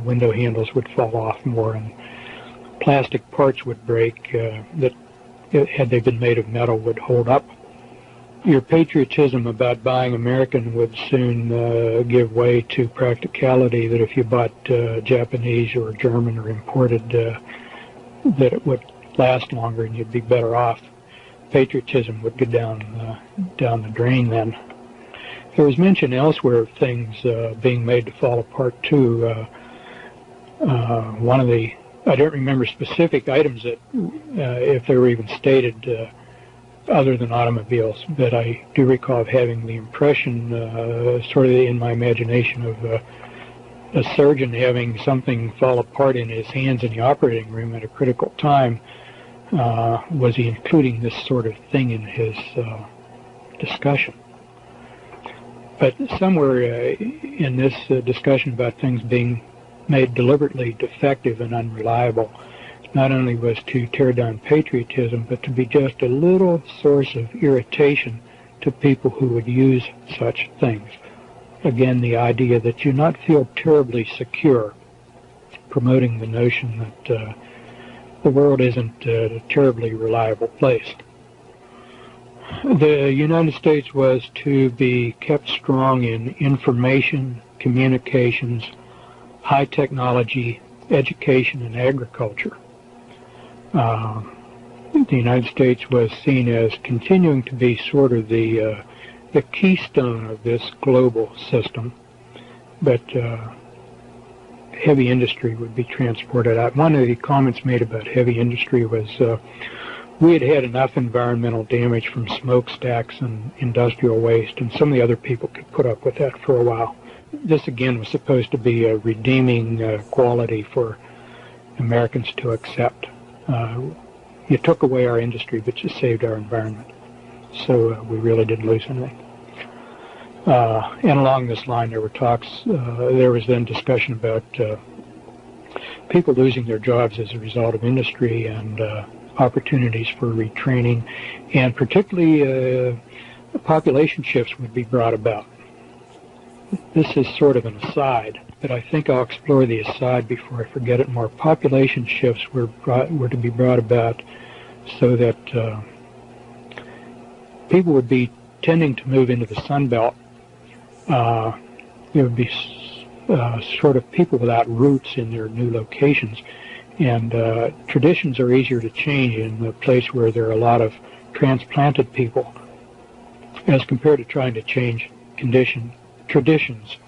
window handles would fall off more and plastic parts would break that, had they been made of metal, would hold up. Your patriotism about buying American would soon give way to practicality that if you bought Japanese or German or imported, that it would last longer and you'd be better off. Patriotism would go down the drain then. There was mention elsewhere of things being made to fall apart too. One of the, I don't remember specific items that, if they were even stated other than automobiles, but I do recall having the impression, sort of in my imagination, of a surgeon having something fall apart in his hands in the operating room at a critical time. Was he including this sort of thing in his discussion? But somewhere in this discussion about things being made deliberately defective and unreliable, not only was to tear down patriotism, but to be just a little source of irritation to people who would use such things. Again, the idea that you not feel terribly secure, promoting the notion that the world isn't a terribly reliable place. The United States was to be kept strong in information, communications, high technology, education, and agriculture. The United States was seen as continuing to be sort of the keystone of this global system, but heavy industry would be transported out. One of the comments made about heavy industry was we had had enough environmental damage from smokestacks and industrial waste, and some of the other people could put up with that for a while. This again was supposed to be a redeeming quality for Americans to accept. You took away our industry, but you saved our environment. So we really didn't lose anything. And along this line, there were talks, there was then discussion about people losing their jobs as a result of industry and opportunities for retraining, and particularly population shifts would be brought about. This is sort of an aside, but I think I'll explore the aside before I forget it more. Population shifts were to be brought about so that people would be tending to move into the Sun Belt. There would be sort of people without roots in their new locations, and traditions are easier to change in a place where there are a lot of transplanted people as compared to trying to change traditions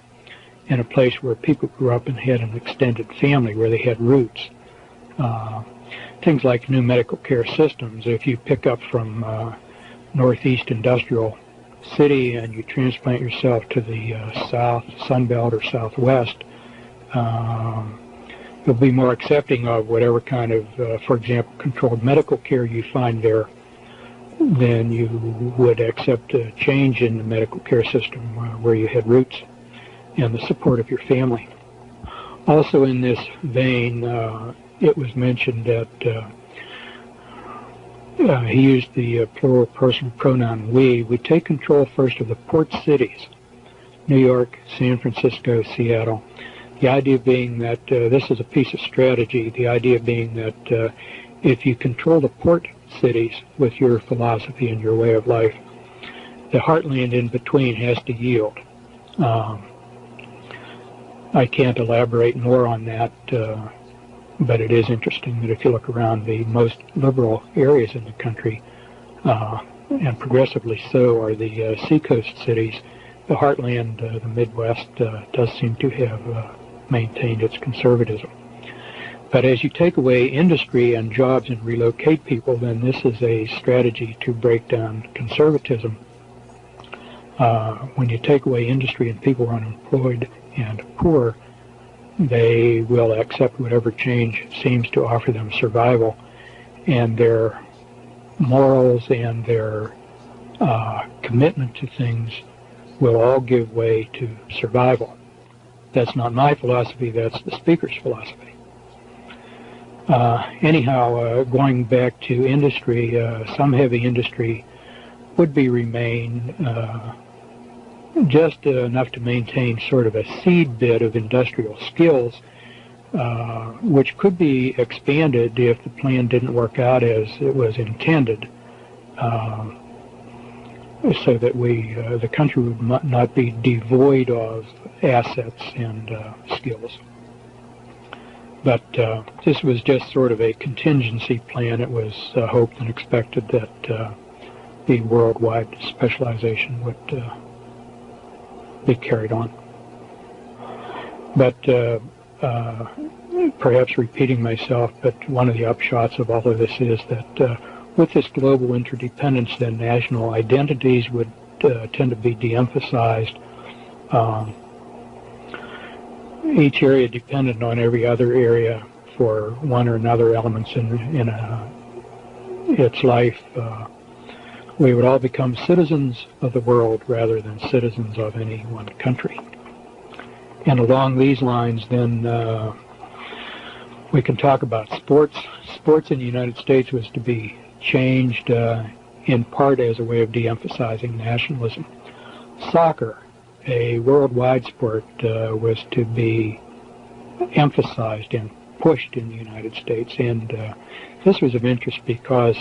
in a place where people grew up and had an extended family, where they had roots. Things like new medical care systems, if you pick up from Northeast Industrial City and you transplant yourself to the South, Sun Belt, or Southwest, you'll be more accepting of whatever kind of, for example, controlled medical care you find there than you would accept a change in the medical care system where you had roots and the support of your family. Also in this vein, it was mentioned that he used the plural personal pronoun we. We take control first of the port cities, New York, San Francisco, Seattle. The idea being that this is a piece of strategy, the idea being that if you control the port cities with your philosophy and your way of life, the heartland in between has to yield. I can't elaborate more on that, but it is interesting that if you look around the most liberal areas in the country, and progressively so are the seacoast cities, the heartland, the Midwest, does seem to have maintained its conservatism. But as you take away industry and jobs and relocate people, then this is a strategy to break down conservatism. When you take away industry and people are unemployed and poor, they will accept whatever change seems to offer them survival, and their morals and their commitment to things will all give way to survival. That's not my philosophy, that's the speaker's philosophy. Anyhow, going back to industry, some heavy industry would remain just enough to maintain sort of a seed bit of industrial skills, which could be expanded if the plan didn't work out as it was intended, so that the country would not be devoid of assets and skills. But this was just sort of a contingency plan. It was hoped and expected that the worldwide specialization would be carried on. But perhaps repeating myself, but one of the upshots of all of this is that with this global interdependence, then national identities would tend to be de-emphasized. Each area dependent on every other area for one or another elements in its life. We would all become citizens of the world rather than citizens of any one country. And along these lines, then, we can talk about sports. Sports in the United States was to be changed in part as a way of de-emphasizing nationalism. Soccer, a worldwide sport, was to be emphasized and pushed in the United States. And this was of interest because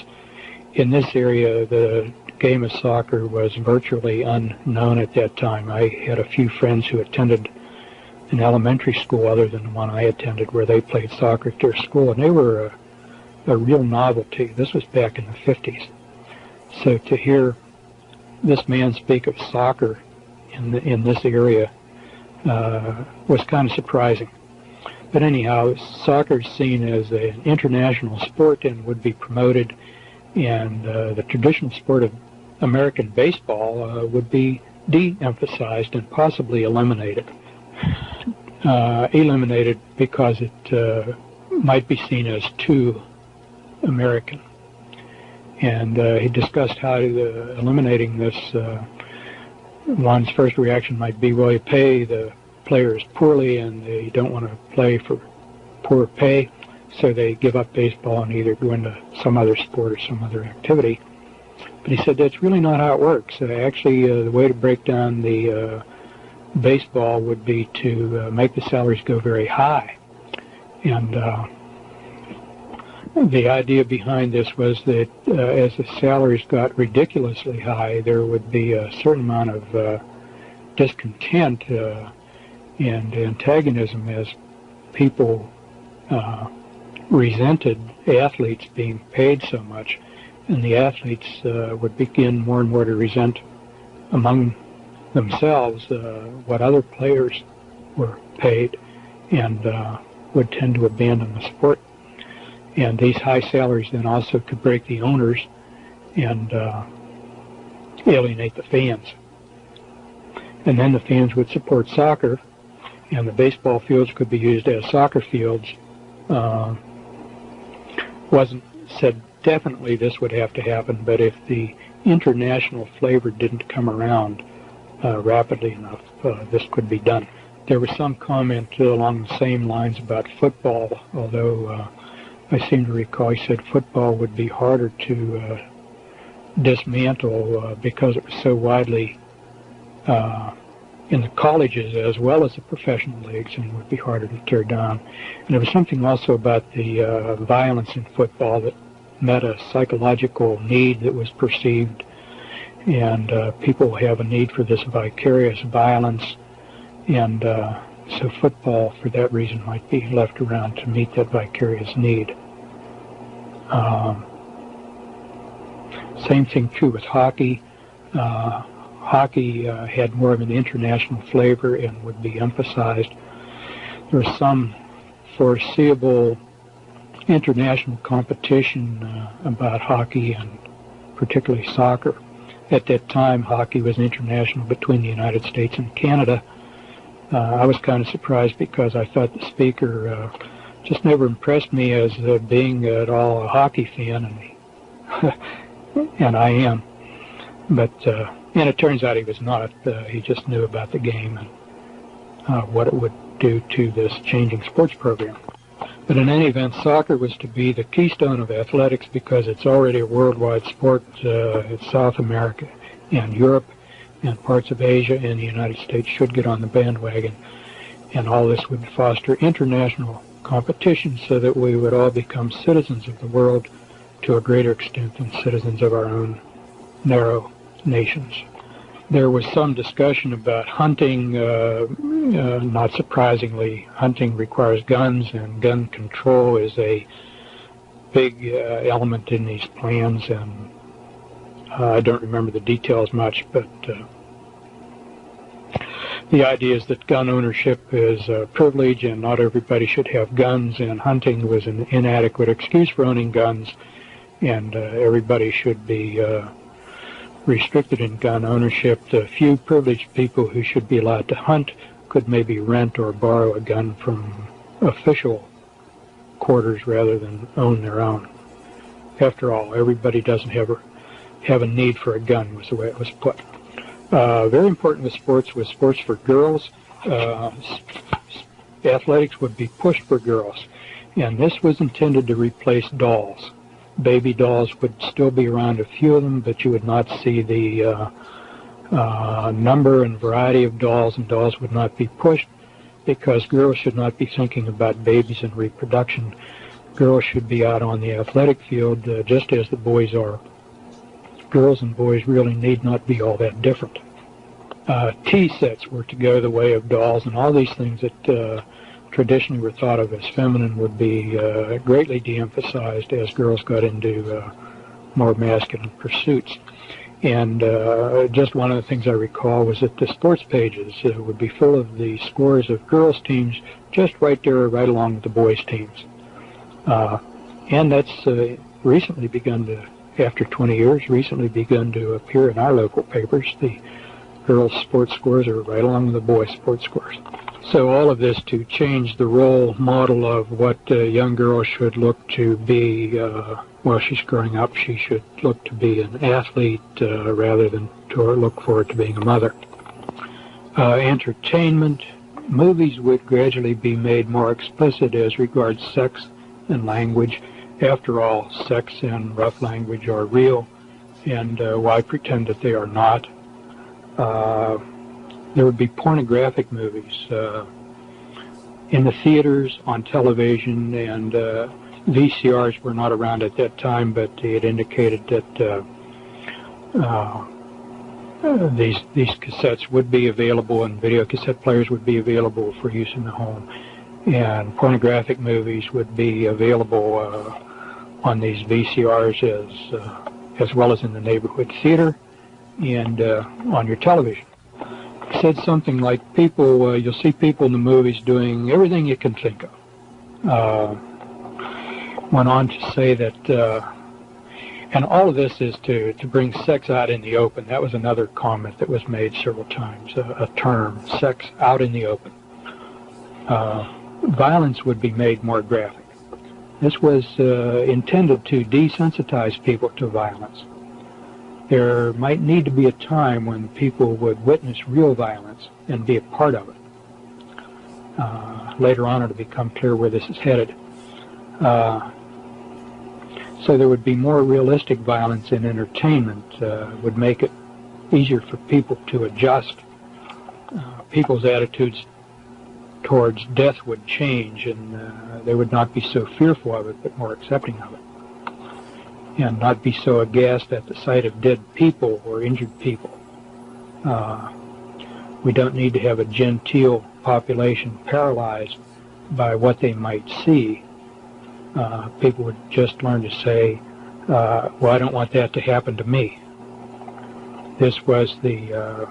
in this area, the game of soccer was virtually unknown at that time. I had a few friends who attended an elementary school other than the one I attended where they played soccer at their school, and they were a real novelty. This was back in the 50s. So to hear this man speak of soccer in this area was kind of surprising. But anyhow, soccer is seen as an international sport and would be promoted, and the traditional sport of American baseball would be de-emphasized and possibly eliminated. Eliminated because it might be seen as too American. And he discussed how eliminating this, one's first reaction might be, well, you pay the players poorly and they don't want to play for poor pay, so they give up baseball and either go into some other sport or some other activity. But he said that's really not how it works. Actually, the way to break down the baseball would be to make the salaries go very high. And the idea behind this was that as the salaries got ridiculously high, there would be a certain amount of discontent and antagonism as people resented athletes being paid so much, and the athletes would begin more and more to resent among themselves what other players were paid, and would tend to abandon the sport. And these high salaries then also could break the owners and alienate the fans. And then the fans would support soccer, and the baseball fields could be used as soccer fields. Wasn't said definitely this would have to happen, but if the international flavor didn't come around rapidly enough, this could be done. There was some comment along the same lines about football, although I seem to recall he said football would be harder to dismantle because it was so widely in the colleges as well as the professional leagues, and would be harder to tear down. And there was something also about the violence in football that met a psychological need that was perceived, and people have a need for this vicarious violence, and so football, for that reason, might be left around to meet that vicarious need. Same thing true with hockey. Hockey had more of an international flavor and would be emphasized. There was some foreseeable international competition about hockey and particularly soccer. At that time, hockey was international between the United States and Canada. I was kind of surprised because I thought the speaker just never impressed me as being at all a hockey fan, and I am. But and it turns out he was not. He just knew about the game and what it would do to this changing sports program. But in any event, soccer was to be the keystone of athletics because it's already a worldwide sport. It's South America and Europe and parts of Asia and the United States should get on the bandwagon. And all this would foster international competition so that we would all become citizens of the world to a greater extent than citizens of our own narrow nations. There was some discussion about hunting. Not surprisingly, hunting requires guns, and gun control is a big element in these plans. And I don't remember the details much, but the idea is that gun ownership is a privilege and not everybody should have guns, and hunting was an inadequate excuse for owning guns, and everybody should be restricted in gun ownership. The few privileged people who should be allowed to hunt could maybe rent or borrow a gun from official quarters rather than own their own. After all, everybody doesn't have a need for a gun, was the way it was put. Very important with sports was sports for girls. Athletics would be pushed for girls, and this was intended to replace dolls. Baby dolls would still be around, a few of them, but you would not see the number and variety of dolls, and dolls would not be pushed because girls should not be thinking about babies and reproduction. Girls should be out on the athletic field just as the boys are. Girls and boys really need not be all that different. Tea sets were to go the way of dolls, and all these things that traditionally were thought of as feminine would be greatly de-emphasized as girls got into more masculine pursuits. And just one of the things I recall was that the sports pages would be full of the scores of girls' teams just right there, right along with the boys' teams. And that's recently begun to, after 20 years, recently begun to appear in our local papers. The girls' sports scores are right along with the boys' sports scores. So all of this to change the role model of what a young girl should look to be while she's growing up. She should look to be an athlete rather than to look forward to being a mother. Entertainment. Movies would gradually be made more explicit as regards sex and language. After all, sex and rough language are real, and why pretend that they are not? There would be pornographic movies in the theaters, on television, and VCRs were not around at that time, but it indicated that these cassettes would be available, and video cassette players would be available for use in the home, and pornographic movies would be available on these VCRs as well as in the neighborhood theater and on your television. It said something like people, you'll see people in the movies doing everything you can think of. Went on to say that, and all of this is to bring sex out in the open. That was another comment that was made several times, a term, sex out in the open. Violence would be made more graphic. This was intended to desensitize people to violence. There might need to be a time when people would witness real violence and be a part of it. Later on it'll become clear where this is headed. So there would be more realistic violence in entertainment, would make it easier for people to adjust. People's attitudes towards death would change, and they would not be so fearful of it, but more accepting of it. And not be so aghast at the sight of dead people or injured people. We don't need to have a genteel population paralyzed by what they might see. People would just learn to say, well, I don't want that to happen to me. This was the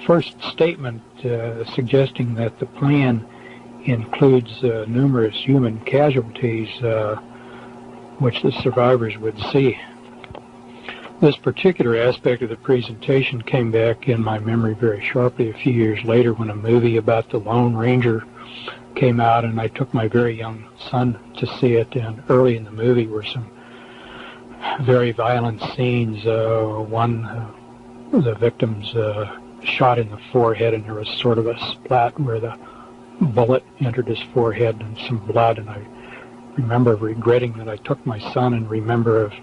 first statement suggesting that the plan includes numerous human casualties which the survivors would see. This particular aspect of the presentation came back in my memory very sharply a few years later when a movie about the Lone Ranger came out, and I took my very young son to see it, and early in the movie were some very violent scenes. One the victim's shot in the forehead, and there was sort of a splat where the bullet entered his forehead and some blood, and I remember regretting that I took my son, and remember of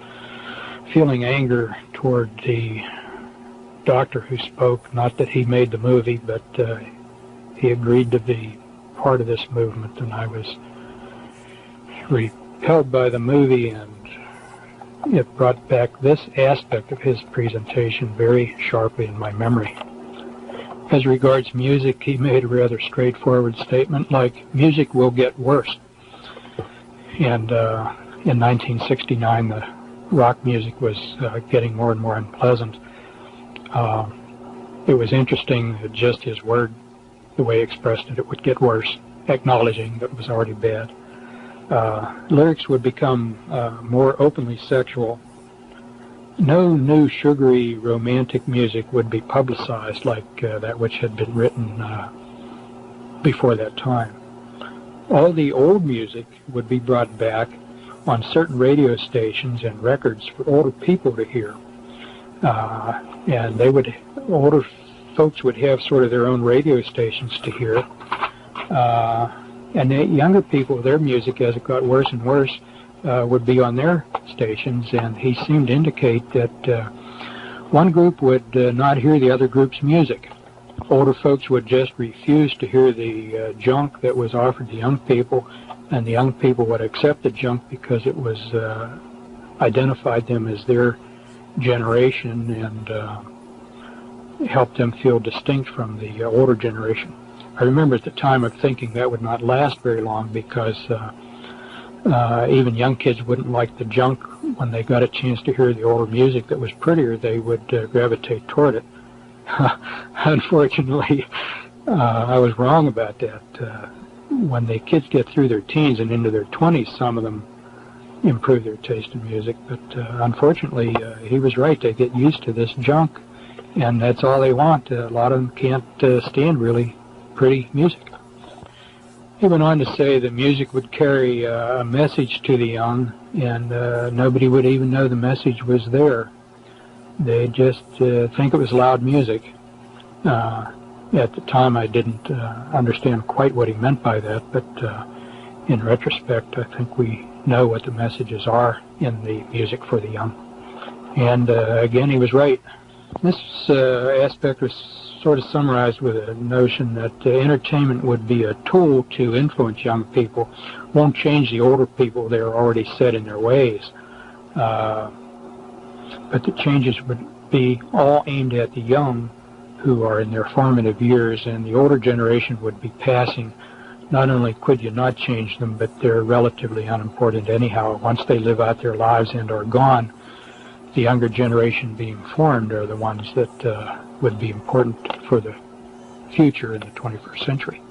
feeling anger toward the doctor who spoke. Not that he made the movie, but he agreed to be part of this movement, and I was repelled by the movie, and it brought back this aspect of his presentation very sharply in my memory. As regards music, he made a rather straightforward statement like, music will get worse. And in 1969, the rock music was getting more and more unpleasant. It was interesting that just his word, the way he expressed it, it would get worse, acknowledging that it was already bad. Lyrics would become more openly sexual. No new sugary romantic music would be publicized like that which had been written before that time. All the old music would be brought back on certain radio stations and records for older people to hear. And older folks would have sort of their own radio stations to hear. And the younger people, their music, as it got worse and worse, would be on their stations, and he seemed to indicate that one group would not hear the other group's music. Older folks would just refuse to hear the junk that was offered to young people, and the young people would accept the junk because it was identified them as their generation and helped them feel distinct from the older generation. I remember at the time of thinking that would not last very long because even young kids wouldn't like the junk. When they got a chance to hear the older music that was prettier, they would gravitate toward it. Unfortunately, I was wrong about that. When the kids get through their teens and into their 20s, some of them improve their taste in music. But unfortunately, he was right. They get used to this junk, and that's all they want. A lot of them can't stand really pretty music. He went on to say that music would carry a message to the young, and nobody would even know the message was there. They'd just think it was loud music. At the time, I didn't understand quite what he meant by that, but in retrospect, I think we know what the messages are in the music for the young. And again, he was right. This aspect was sort of summarized with a notion that entertainment would be a tool to influence young people, won't change the older people. They're already set in their ways. But the changes would be all aimed at the young who are in their formative years, and the older generation would be passing. Not only could you not change them, but they're relatively unimportant anyhow. Once they live out their lives and are gone, the younger generation being formed are the ones that would be important for the future in the 21st century.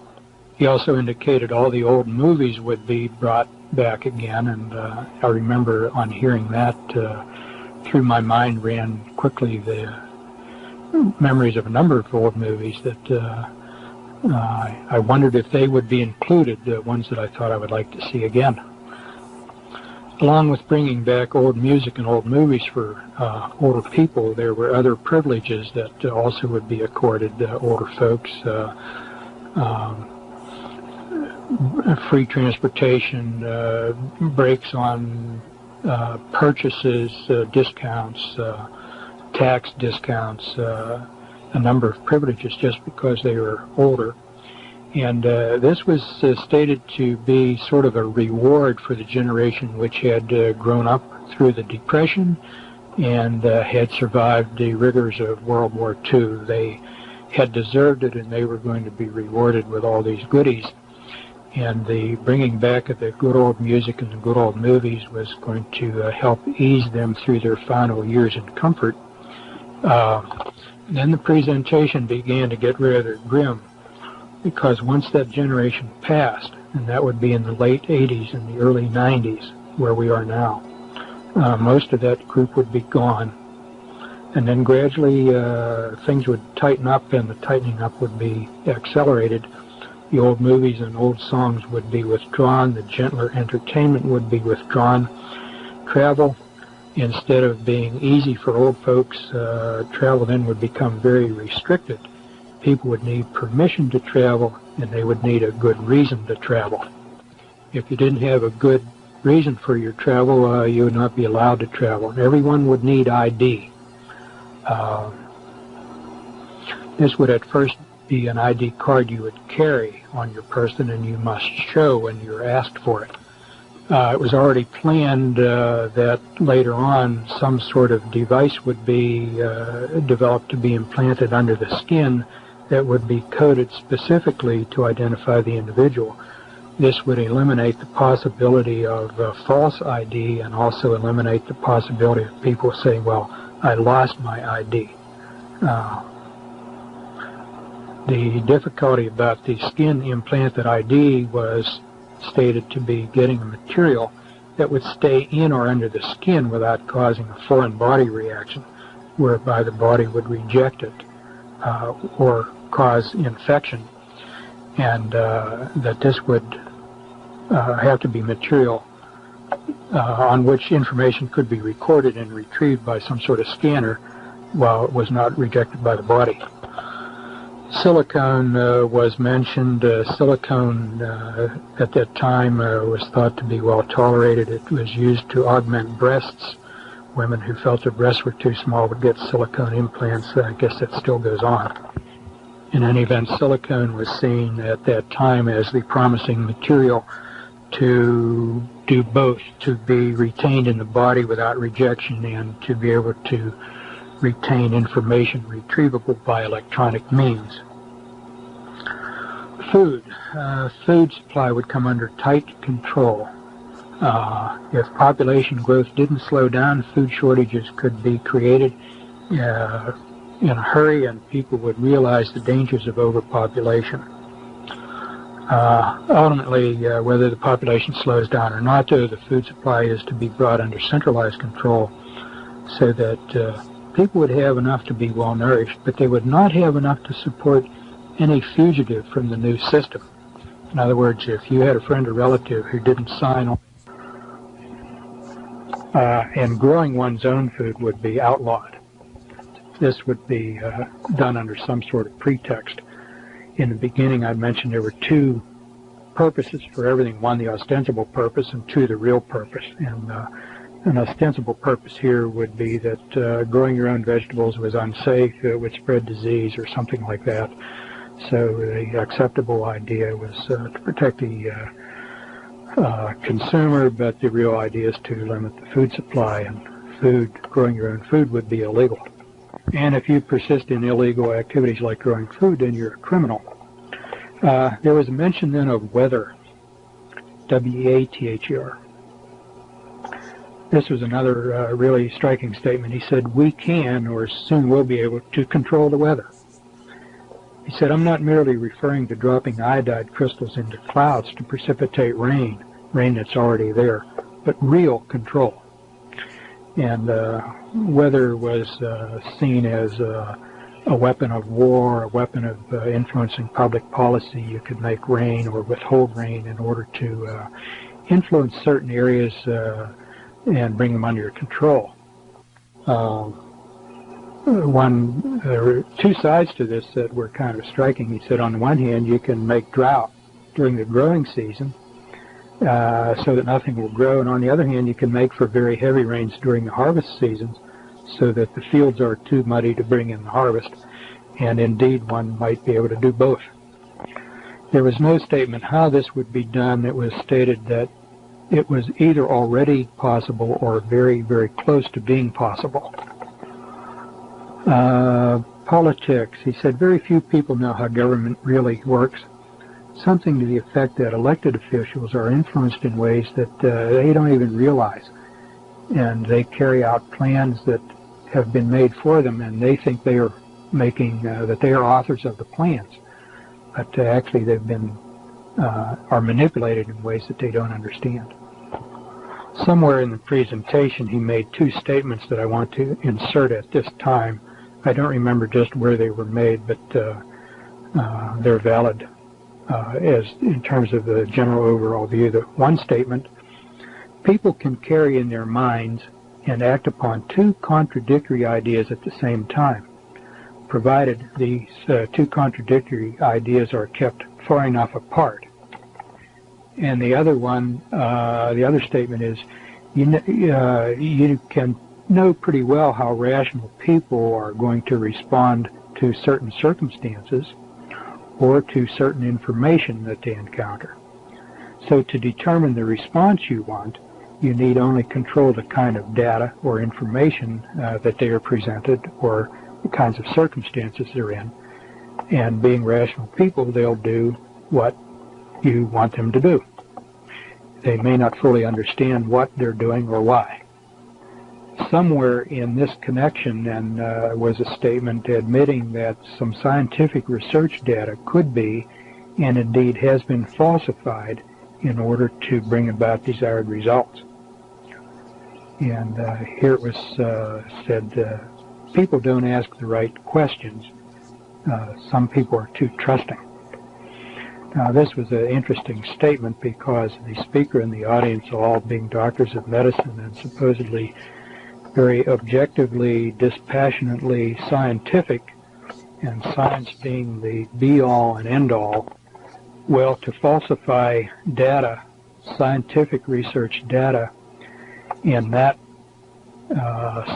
He also indicated all the old movies would be brought back again, and I remember on hearing that, through my mind ran quickly the memories of a number of old movies that I wondered if they would be included, the ones that I thought I would like to see again. Along with bringing back old music and old movies for older people, there were other privileges that also would be accorded older folks. Free transportation, breaks on purchases, discounts, tax discounts, a number of privileges just because they were older. And this was stated to be sort of a reward for the generation which had grown up through the Depression and had survived the rigors of World War II. They had deserved it, and they were going to be rewarded with all these goodies. And the bringing back of the good old music and the good old movies was going to help ease them through their final years in comfort. Then the presentation began to get rather grim, because once that generation passed, and that would be in the late 80s and the early 90s, where we are now, most of that group would be gone. And then gradually things would tighten up, and the tightening up would be accelerated. The old movies and old songs would be withdrawn. The gentler entertainment would be withdrawn. Travel instead of being easy for old folks, travel then would become very restricted. People would need permission to travel, and they would need a good reason to travel. If you didn't have a good reason for your travel, you would not be allowed to travel. Everyone would need ID. This would at first be an ID card you would carry on your person, and you must show when you're asked for it. It was already planned that later on some sort of device would be developed to be implanted under the skin that would be coded specifically to identify the individual. This would eliminate the possibility of false ID and also eliminate the possibility of people saying, well, I lost my ID. The difficulty about the skin implanted ID was stated to be getting a material that would stay in or under the skin without causing a foreign body reaction, whereby the body would reject it or cause infection, and that this would have to be material on which information could be recorded and retrieved by some sort of scanner while it was not rejected by the body. Silicone was mentioned. Silicone at that time was thought to be well tolerated. It was used to augment breasts. Women who felt their breasts were too small would get silicone implants. I guess that still goes on. In any event, silicone was seen at that time as the promising material to do both, to be retained in the body without rejection and to be able to retain information retrievable by electronic means. Food. Food supply would come under tight control. If population growth didn't slow down, food shortages could be created in a hurry, and people would realize the dangers of overpopulation. Ultimately, whether the population slows down or not, though, the food supply is to be brought under centralized control so that people would have enough to be well nourished, but they would not have enough to support any fugitive from the new system. In other words, if you had a friend or relative who didn't sign on, and growing one's own food would be outlawed. This would be done under some sort of pretext. In the beginning, I mentioned there were two purposes for everything. One, the ostensible purpose, and two, the real purpose. And an ostensible purpose here would be that growing your own vegetables was unsafe, it would spread disease or something like that. So the acceptable idea was to protect the consumer, but the real idea is to limit the food supply, and growing your own food would be illegal. And if you persist in illegal activities like growing food, then you're a criminal. There was a mention then of weather, W-E-A-T-H-E-R. This was another really striking statement. He said, we can, or soon will be able to control the weather. He said, I'm not merely referring to dropping iodide crystals into clouds to precipitate rain that's already there, but real control. And weather was seen as a weapon of war, a weapon of influencing public policy. You could make rain or withhold rain in order to influence certain areas and bring them under your control. There were two sides to this that were kind of striking. He said, on the one hand, you can make drought during the growing season so that nothing will grow, and on the other hand, you can make for very heavy rains during the harvest seasons so that the fields are too muddy to bring in the harvest, and indeed one might be able to do both. There was no statement how this would be done. It was stated that it was either already possible or very, very close to being possible. Politics. He said very few people know how government really works. Something to the effect that elected officials are influenced in ways that they don't even realize. And they carry out plans that have been made for them, and they think they are making, that they are authors of the plans. But actually they've been, are manipulated in ways that they don't understand. Somewhere in the presentation he made two statements that I want to insert at this time. I don't remember just where they were made, but they're valid as in terms of the general overall view. The one statement, people can carry in their minds and act upon two contradictory ideas at the same time, provided these two contradictory ideas are kept far enough apart. And the other one, the other statement is, you can know pretty well how rational people are going to respond to certain circumstances or to certain information that they encounter. So to determine the response you want, you need only control the kind of data or information that they are presented or the kinds of circumstances they're in. And being rational people, they'll do what you want them to do. They may not fully understand what they're doing or why. Somewhere in this connection then was a statement admitting that some scientific research data could be, and indeed has been, falsified in order to bring about desired results. And here it was said, people don't ask the right questions. Some people are too trusting. Now, this was an interesting statement because the speaker and the audience, all being doctors of medicine and supposedly very objectively, dispassionately scientific, and science being the be-all and end-all, well, to falsify data, scientific research data, in that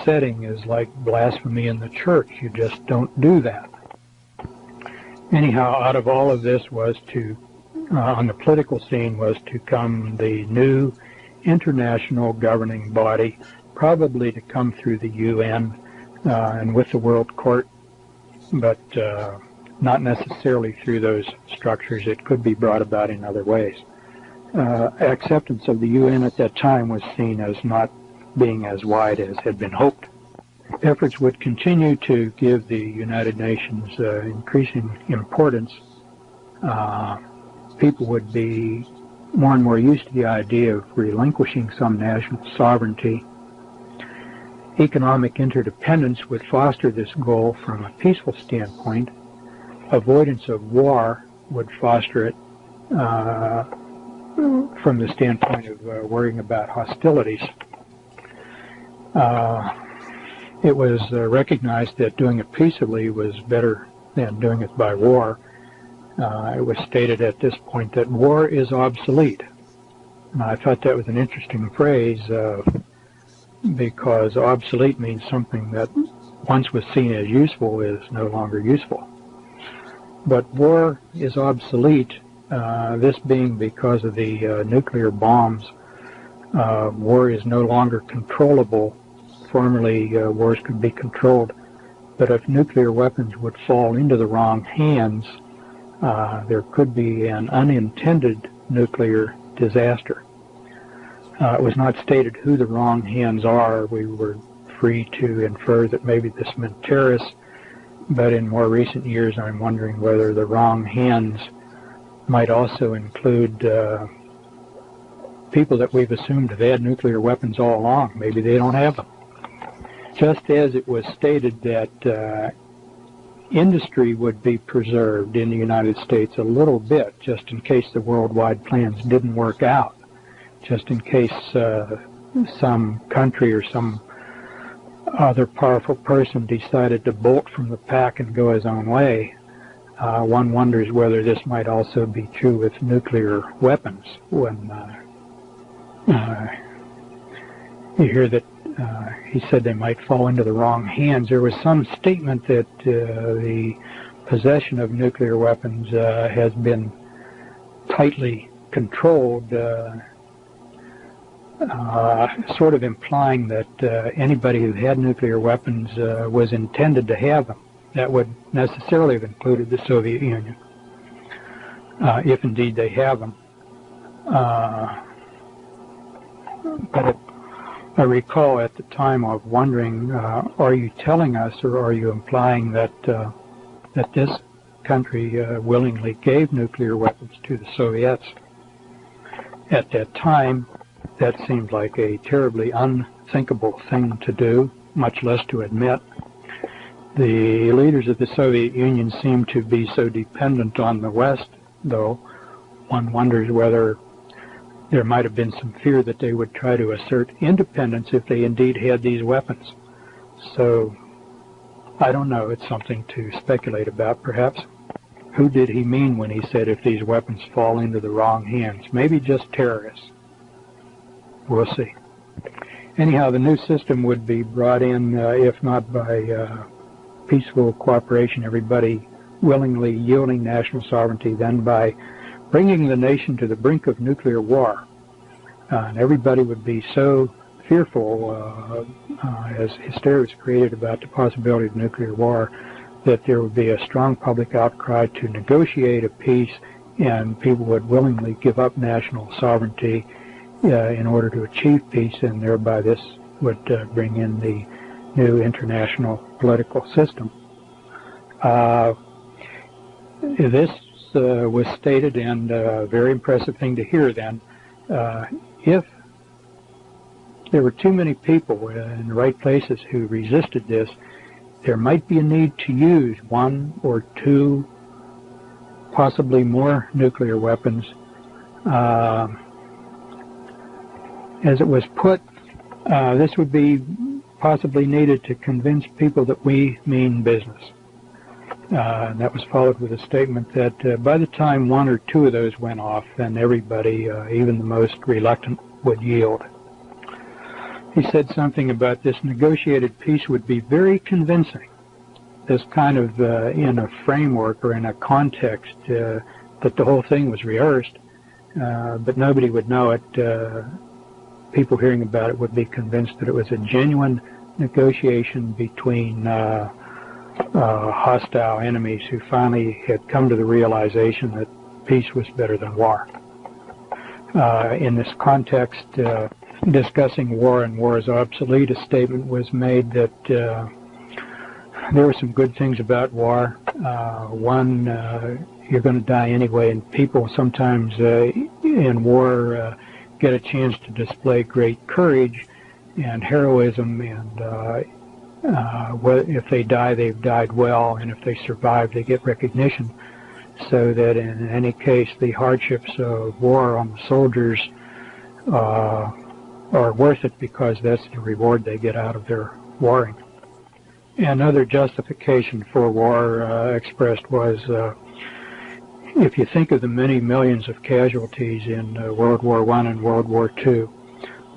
setting is like blasphemy in the church. You just don't do that. Anyhow, out of all of this was to, on the political scene, was to come the new international governing body, probably to come through the UN and with the World Court, but not necessarily through those structures. It could be brought about in other ways. Acceptance of the UN at that time was seen as not being as wide as had been hoped. Efforts would continue to give the United Nations increasing importance. People would be more and more used to the idea of relinquishing some national sovereignty. Economic interdependence would foster this goal from a peaceful standpoint. Avoidance of war would foster it from the standpoint of worrying about hostilities. It was recognized that doing it peaceably was better than doing it by war. It was stated at this point that war is obsolete. And I thought that was an interesting phrase because obsolete means something that once was seen as useful is no longer useful. But war is obsolete, this being because of the nuclear bombs. War is no longer controllable. Formerly, wars could be controlled, but if nuclear weapons would fall into the wrong hands, there could be an unintended nuclear disaster. It was not stated who the wrong hands are. We were free to infer that maybe this meant terrorists, but in more recent years I'm wondering whether the wrong hands might also include people that we've assumed have had nuclear weapons all along. Maybe they don't have them. Just as it was stated that industry would be preserved in the United States a little bit, just in case the worldwide plans didn't work out, just in case some country or some other powerful person decided to bolt from the pack and go his own way. One wonders whether this might also be true with nuclear weapons. When you hear that he said they might fall into the wrong hands, there was some statement that the possession of nuclear weapons has been tightly controlled, sort of implying that anybody who had nuclear weapons was intended to have them. That would necessarily have included the Soviet Union, if indeed they have them. But I recall at the time of wondering, are you telling us or are you implying that that this country willingly gave nuclear weapons to the Soviets? At that time, that seemed like a terribly unthinkable thing to do, much less to admit. The leaders of the Soviet Union seemed to be so dependent on the West, though. One wonders whether there might have been some fear that they would try to assert independence if they indeed had these weapons. So, I don't know. It's something to speculate about, perhaps. Who did he mean when he said if these weapons fall into the wrong hands? Maybe just terrorists. We'll see. Anyhow, the new system would be brought in, if not by peaceful cooperation, everybody willingly yielding national sovereignty, then by bringing the nation to the brink of nuclear war. And everybody would be so fearful as hysteria was created about the possibility of nuclear war that there would be a strong public outcry to negotiate a peace, and people would willingly give up national sovereignty in order to achieve peace, and thereby this would bring in the new international political system. This was stated, and a very impressive thing to hear then, if there were too many people in the right places who resisted this, there might be a need to use one or two, possibly more nuclear weapons. As it was put, this would be possibly needed to convince people that we mean business. And that was followed with a statement that by the time one or two of those went off, then everybody, even the most reluctant, would yield. He said something about this negotiated peace would be very convincing. This kind of in a framework or in a context that the whole thing was rehearsed, but nobody would know it. People hearing about it would be convinced that it was a genuine negotiation between hostile enemies who finally had come to the realization that peace was better than war. In this context, discussing war and war is obsolete, a statement was made that there were some good things about war. One, you're going to die anyway, and people sometimes in war get a chance to display great courage and heroism, and if they die, they've died well, and if they survive, they get recognition. So that in any case, the hardships of war on the soldiers are worth it, because that's the reward they get out of their warring. Another justification for war expressed was, if you think of the many millions of casualties in World War I and World War II,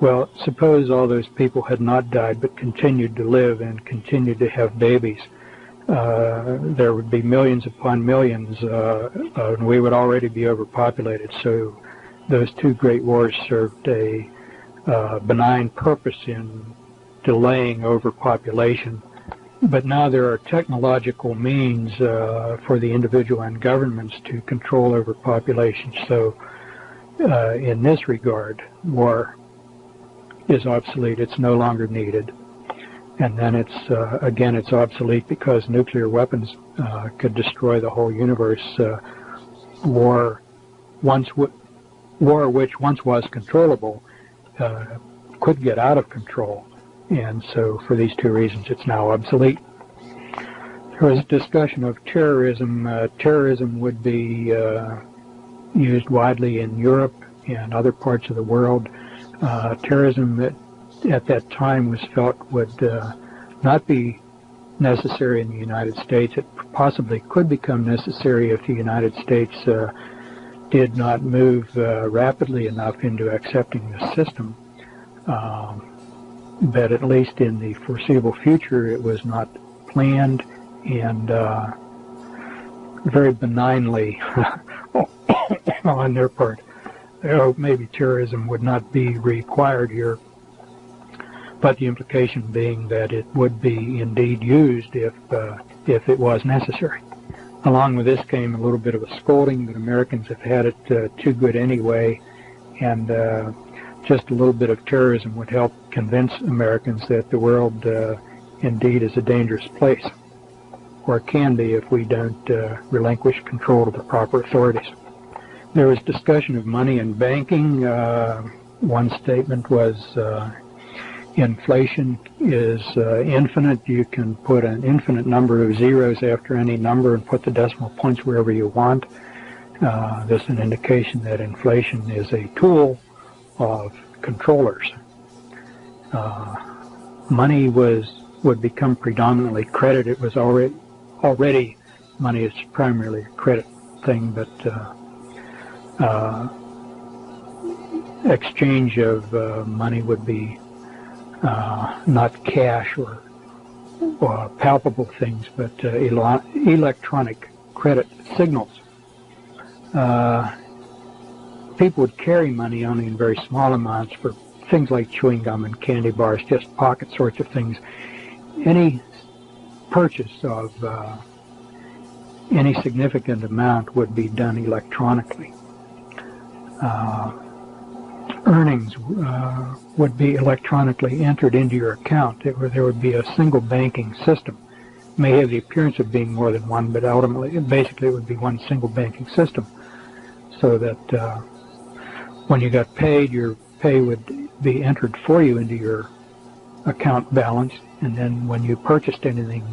well, suppose all those people had not died but continued to live and continued to have babies. There would be millions upon millions, and we would already be overpopulated. So those two great wars served a benign purpose in delaying overpopulation. But now there are technological means for the individual and governments to control overpopulation. So in this regard, war is obsolete. It's no longer needed. And then it's, again, it's obsolete because nuclear weapons could destroy the whole universe. War which once was controllable could get out of control. And so for these two reasons, it's now obsolete. There was a discussion of terrorism. Terrorism would be used widely in Europe and other parts of the world. Terrorism at that time was felt would not be necessary in the United States. It possibly could become necessary if the United States did not move rapidly enough into accepting the system. But at least in the foreseeable future, it was not planned, and very benignly on their part. Maybe terrorism would not be required here, but the implication being that it would be indeed used if it was necessary. Along with this came a little bit of a scolding that Americans have had it too good anyway, and just a little bit of terrorism would help convince Americans that the world indeed is a dangerous place, or it can be if we don't relinquish control to the proper authorities. There was discussion of money and banking. One statement was inflation is infinite. You can put an infinite number of zeros after any number and put the decimal points wherever you want. This is an indication that inflation is a tool of controllers. Money would become predominantly credit. It was already money is primarily a credit thing, but exchange of money would be not cash or palpable things, but electronic credit signals. People would carry money only in very small amounts for things like chewing gum and candy bars, just pocket sorts of things. Any purchase of any significant amount would be done electronically. Earnings would be electronically entered into your account. There would be a single banking system. It may have the appearance of being more than one, but ultimately, basically, it would be one single banking system. So that when you got paid, your pay would be entered for you into your account balance, and then when you purchased anything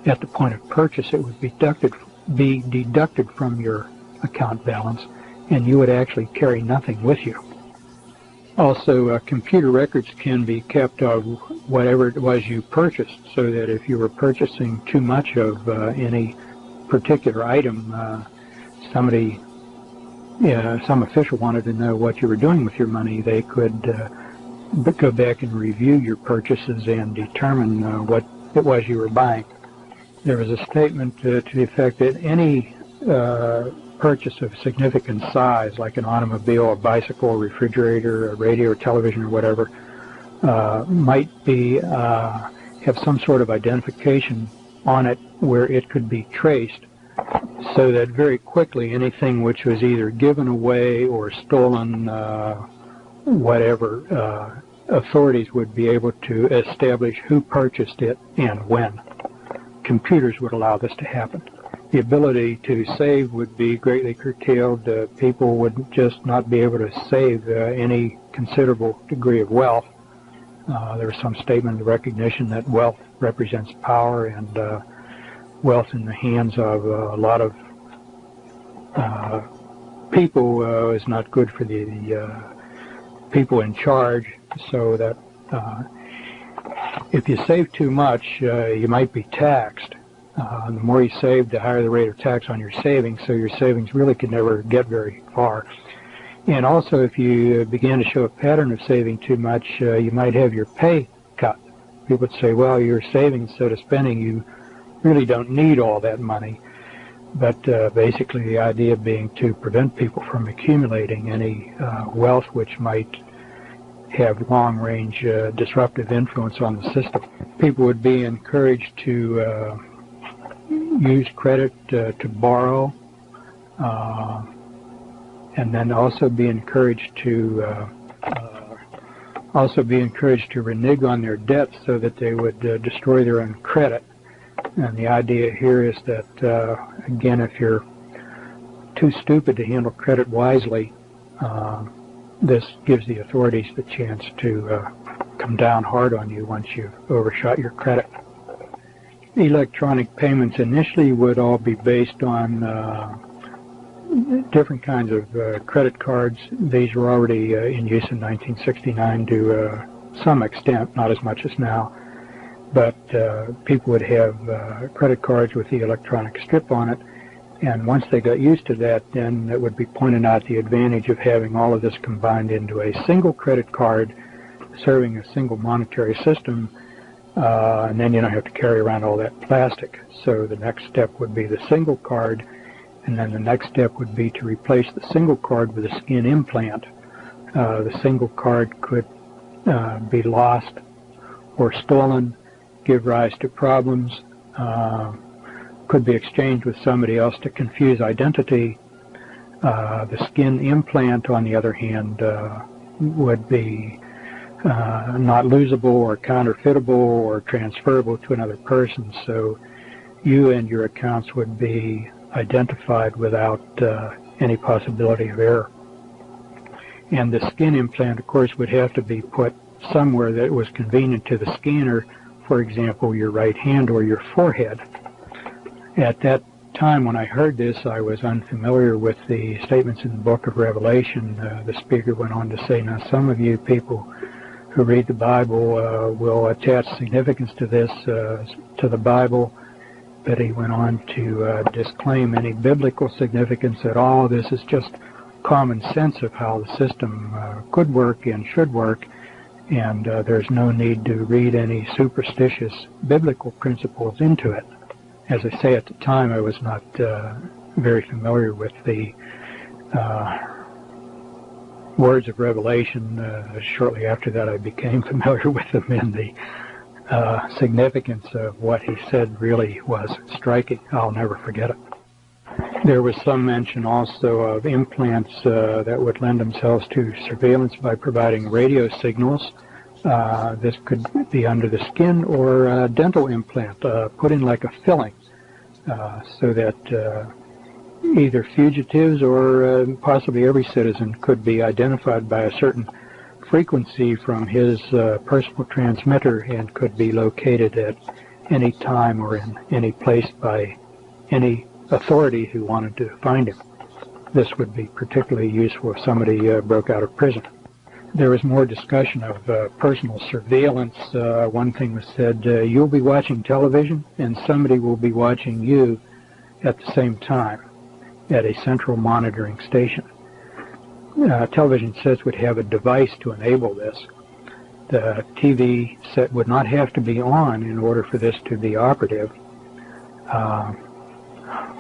at the point of purchase, it would be deducted from your account balance, and you would actually carry nothing with you. Also, computer records can be kept of whatever it was you purchased, so that if you were purchasing too much of any particular item, some official wanted to know what you were doing with your money, they could go back and review your purchases and determine what it was you were buying. There was a statement to the effect that any purchase of significant size, like an automobile, a bicycle, a refrigerator, a radio, or television, or whatever, might be have some sort of identification on it where it could be traced, so that very quickly anything which was either given away or stolen, whatever, authorities would be able to establish who purchased it and when. Computers would allow this to happen. The ability to save would be greatly curtailed. People would just not be able to save any considerable degree of wealth. There was some statement of recognition that wealth represents power, and wealth in the hands of a lot of people is not good for the people in charge, so that if you save too much, you might be taxed. The more you save, the higher the rate of tax on your savings, so your savings really could never get very far. And also, if you began to show a pattern of saving too much, you might have your pay cut. People would say, well, you're saving instead of spending, you really don't need all that money. But basically the idea being to prevent people from accumulating any wealth which might have long-range disruptive influence on the system. People would be encouraged to use credit to borrow, and then also be encouraged to renege on their debts, so that they would destroy their own credit. And the idea here is that, again, if you're too stupid to handle credit wisely, this gives the authorities the chance to come down hard on you once you've overshot your credit. Electronic payments initially would all be based on different kinds of credit cards. These were already in use in 1969 to some extent, not as much as now. But people would have credit cards with the electronic strip on it, and once they got used to that, then it would be pointed out the advantage of having all of this combined into a single credit card serving a single monetary system, and then you don't have to carry around all that plastic. So the next step would be the single card, and then the next step would be to replace the single card with a skin implant. The single card could be lost or stolen, give rise to problems, could be exchanged with somebody else to confuse identity. The skin implant, on the other hand, would be not losable or counterfeitable or transferable to another person, so you and your accounts would be identified without any possibility of error. And the skin implant, of course, would have to be put somewhere that was convenient to the scanner, for example, your right hand or your forehead. At that time when I heard this, I was unfamiliar with the statements in the book of Revelation. The speaker went on to say, now some of you people who read the Bible will attach significance to this, to the Bible, but he went on to disclaim any biblical significance at all. This is just common sense of how the system could work and should work, and there's no need to read any superstitious biblical principles into it. As I say, at the time I was not very familiar with the words of Revelation. Shortly after that I became familiar with them, and the significance of what he said really was striking. I'll never forget it. There was some mention also of implants that would lend themselves to surveillance by providing radio signals. This could be under the skin, or a dental implant put in like a filling, so that either fugitives or possibly every citizen could be identified by a certain frequency from his personal transmitter and could be located at any time or in any place by any authority who wanted to find him. This would be particularly useful if somebody broke out of prison. There was more discussion of personal surveillance. One thing was said, you'll be watching television and somebody will be watching you at the same time at a central monitoring station. Television sets would have a device to enable this. The TV set would not have to be on in order for this to be operative.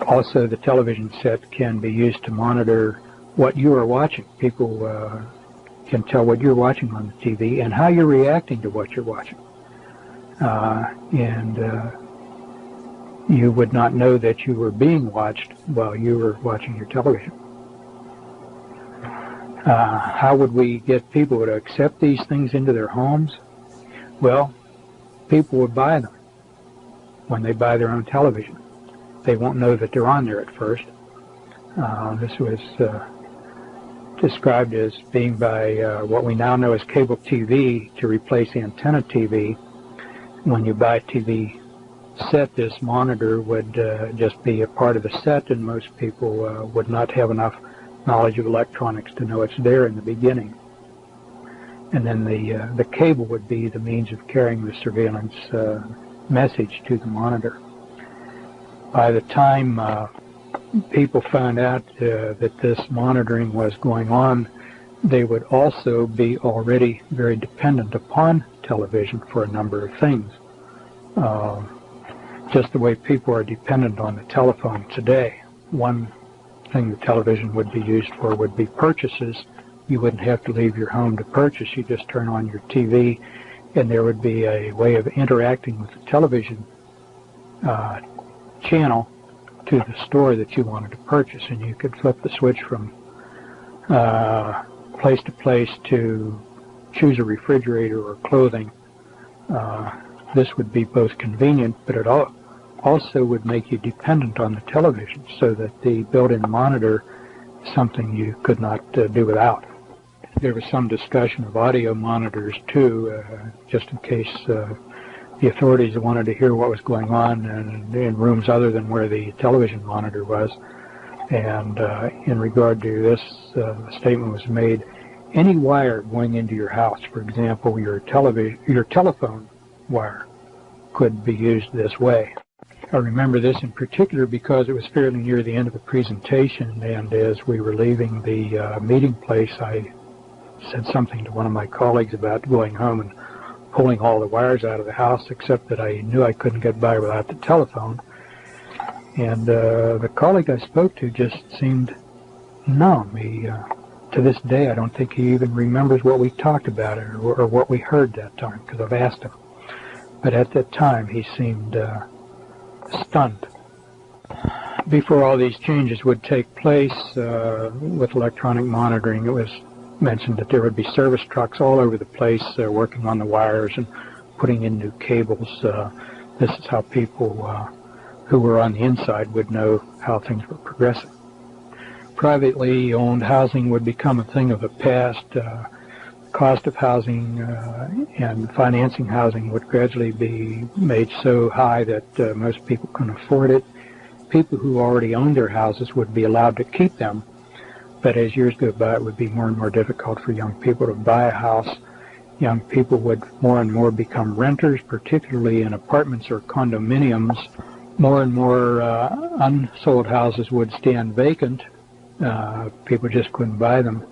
Also, the television set can be used to monitor what you are watching. People can tell what you're watching on the TV and how you're reacting to what you're watching. You would not know that you were being watched while you were watching your television. How would we get people to accept these things into their homes? Well, people would buy them when they buy their own television. They won't know that they're on there at first. This was described as being by what we now know as cable TV to replace antenna TV. When you buy a TV set, this monitor would just be a part of the set, and most people would not have enough knowledge of electronics to know it's there in the beginning. And then the cable would be the means of carrying the surveillance message to the monitor. By the time people found out that this monitoring was going on, they would also be already very dependent upon television for a number of things. Just the way people are dependent on the telephone today. One thing the television would be used for would be purchases. You wouldn't have to leave your home to purchase. You just turn on your TV, and there would be a way of interacting with the television channel to the store that you wanted to purchase, and you could flip the switch from place to place to choose a refrigerator or clothing. This would be both convenient, but it also would make you dependent on the television, so that the built-in monitor is something you could not do without. There was some discussion of audio monitors too, just in case the authorities wanted to hear what was going on in rooms other than where the television monitor was. And in regard to this, the statement was made, any wire going into your house, for example, your telephone wire, could be used this way. I remember this in particular because it was fairly near the end of the presentation, and as we were leaving the meeting place, I said something to one of my colleagues about going home and pulling all the wires out of the house, except that I knew I couldn't get by without the telephone. And the colleague I spoke to just seemed numb. To this day, I don't think he even remembers what we talked about or what we heard that time, because I've asked him. But at that time, he seemed stunned. Before all these changes would take place with electronic monitoring, it was mentioned that there would be service trucks all over the place working on the wires and putting in new cables. This is how people who were on the inside would know how things were progressing. Privately owned housing would become a thing of the past. Cost of housing and financing housing would gradually be made so high that most people couldn't afford it. people who already owned their houses would be allowed to keep them. But as years go by, it would be more and more difficult for young people to buy a house. Young people would more and more become renters, particularly in apartments or condominiums. More and more unsold houses would stand vacant. People just couldn't buy them.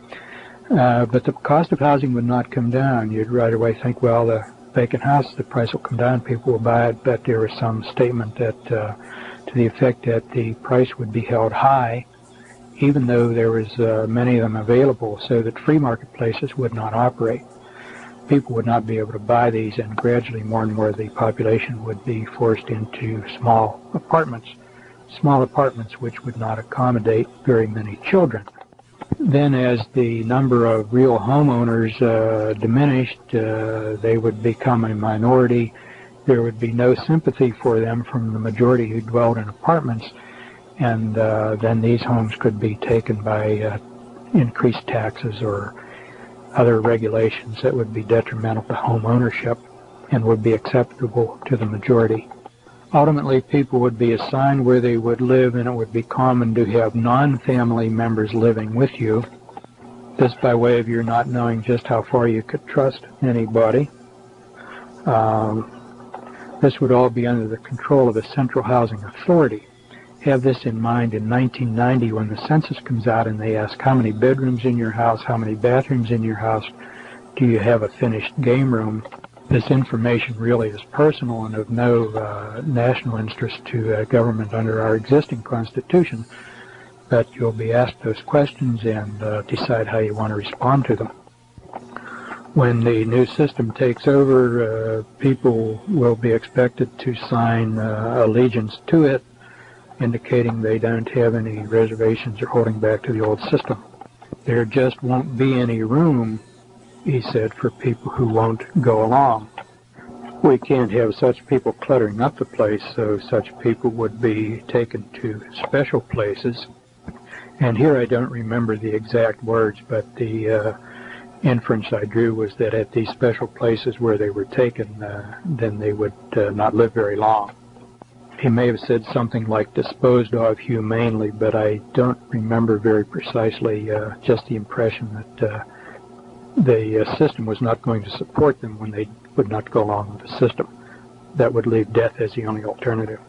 But the cost of housing would not come down. You'd right away think, well, the vacant house, the price will come down, people will buy it. But there was some statement that to the effect that the price would be held high, even though there was many of them available, so that free marketplaces would not operate. People would not be able to buy these, and gradually more and more of the population would be forced into small apartments which would not accommodate very many children. Then as the number of real homeowners diminished, they would become a minority. There would be no sympathy for them from the majority who dwelled in apartments, and then these homes could be taken by increased taxes or other regulations that would be detrimental to home ownership and would be acceptable to the majority. Ultimately, people would be assigned where they would live, and it would be common to have non-family members living with you. This by way of your not knowing just how far you could trust anybody. This would all be under the control of a central housing authority. Have this in mind in 1990 when the census comes out and they ask how many bedrooms in your house, how many bathrooms in your house, do you have a finished game room? This information really is personal and of no national interest to government under our existing Constitution, but you'll be asked those questions and decide how you want to respond to them. When the new system takes over, people will be expected to sign allegiance to it, indicating they don't have any reservations or holding back to the old system. There just won't be any room, he said, for people who won't go along. We can't have such people cluttering up the place, so such people would be taken to special places. And here I don't remember the exact words, but the inference I drew was that at these special places where they were taken, then they would not live very long. He may have said something like disposed of humanely, but I don't remember very precisely, just the impression that the system was not going to support them when they would not go along with the system. That would leave death as the only alternative.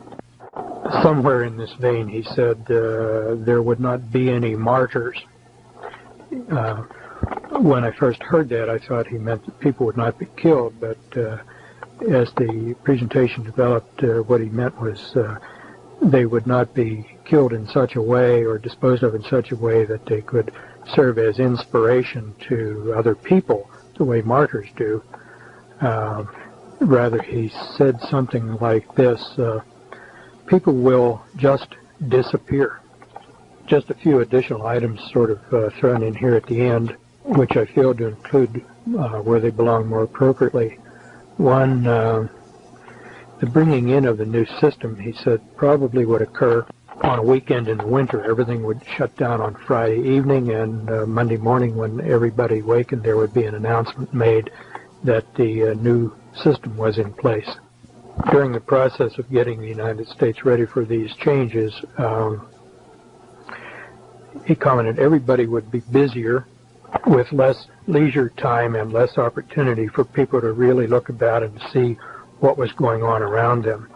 Somewhere in this vein, he said there would not be any martyrs. When I first heard that, I thought he meant that people would not be killed, but as the presentation developed, what he meant was they would not be killed in such a way or disposed of in such a way that they could serve as inspiration to other people, the way martyrs do. Rather, he said something like this, people will just disappear. Just a few additional items sort of thrown in here at the end, which I failed to include where they belong more appropriately. One, the bringing in of the new system, he said, probably would occur on a weekend in the winter. Everything would shut down on Friday evening, and Monday morning when everybody wakened, there would be an announcement made that the new system was in place. During the process of getting the United States ready for these changes, he commented everybody would be busier with less leisure time and less opportunity for people to really look about and see what was going on around them.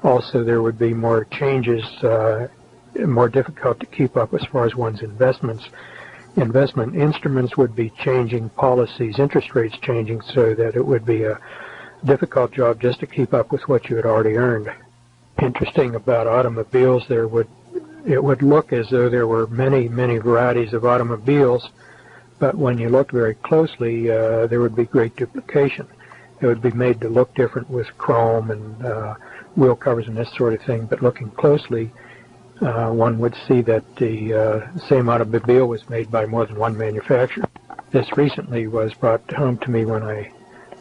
Also, there would be more changes, more difficult to keep up as far as one's investments. Investment instruments would be changing, policies, interest rates changing, so that it would be a difficult job just to keep up with what you had already earned. Interesting about automobiles, it would look as though there were many, many varieties of automobiles, but when you looked very closely, there would be great duplication. It would be made to look different with chrome and wheel covers and this sort of thing, but looking closely, one would see that the same automobile was made by more than one manufacturer. This recently was brought home to me when I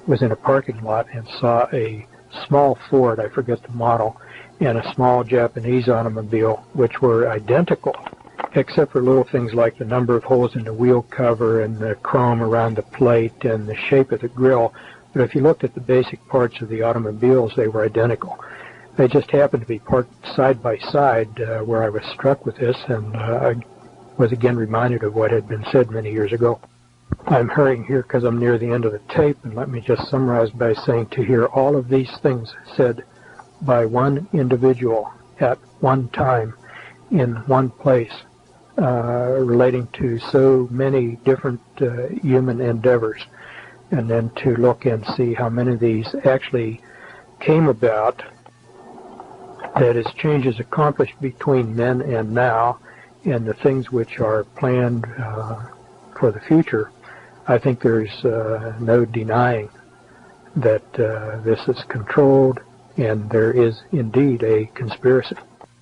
was in a parking lot and saw a small Ford, I forget the model, and a small Japanese automobile, which were identical, except for little things like the number of holes in the wheel cover and the chrome around the plate and the shape of the grille. But if you looked at the basic parts of the automobiles, they were identical. They just happened to be parked side by side where I was struck with this, and I was again reminded of what had been said many years ago. I'm hurrying here because I'm near the end of the tape, and let me just summarize by saying to hear all of these things said by one individual at one time in one place, relating to so many different human endeavors, and then to look and see how many of these actually came about, that is, changes accomplished between then and now, and the things which are planned for the future. I think there's no denying that this is controlled, and there is indeed a conspiracy.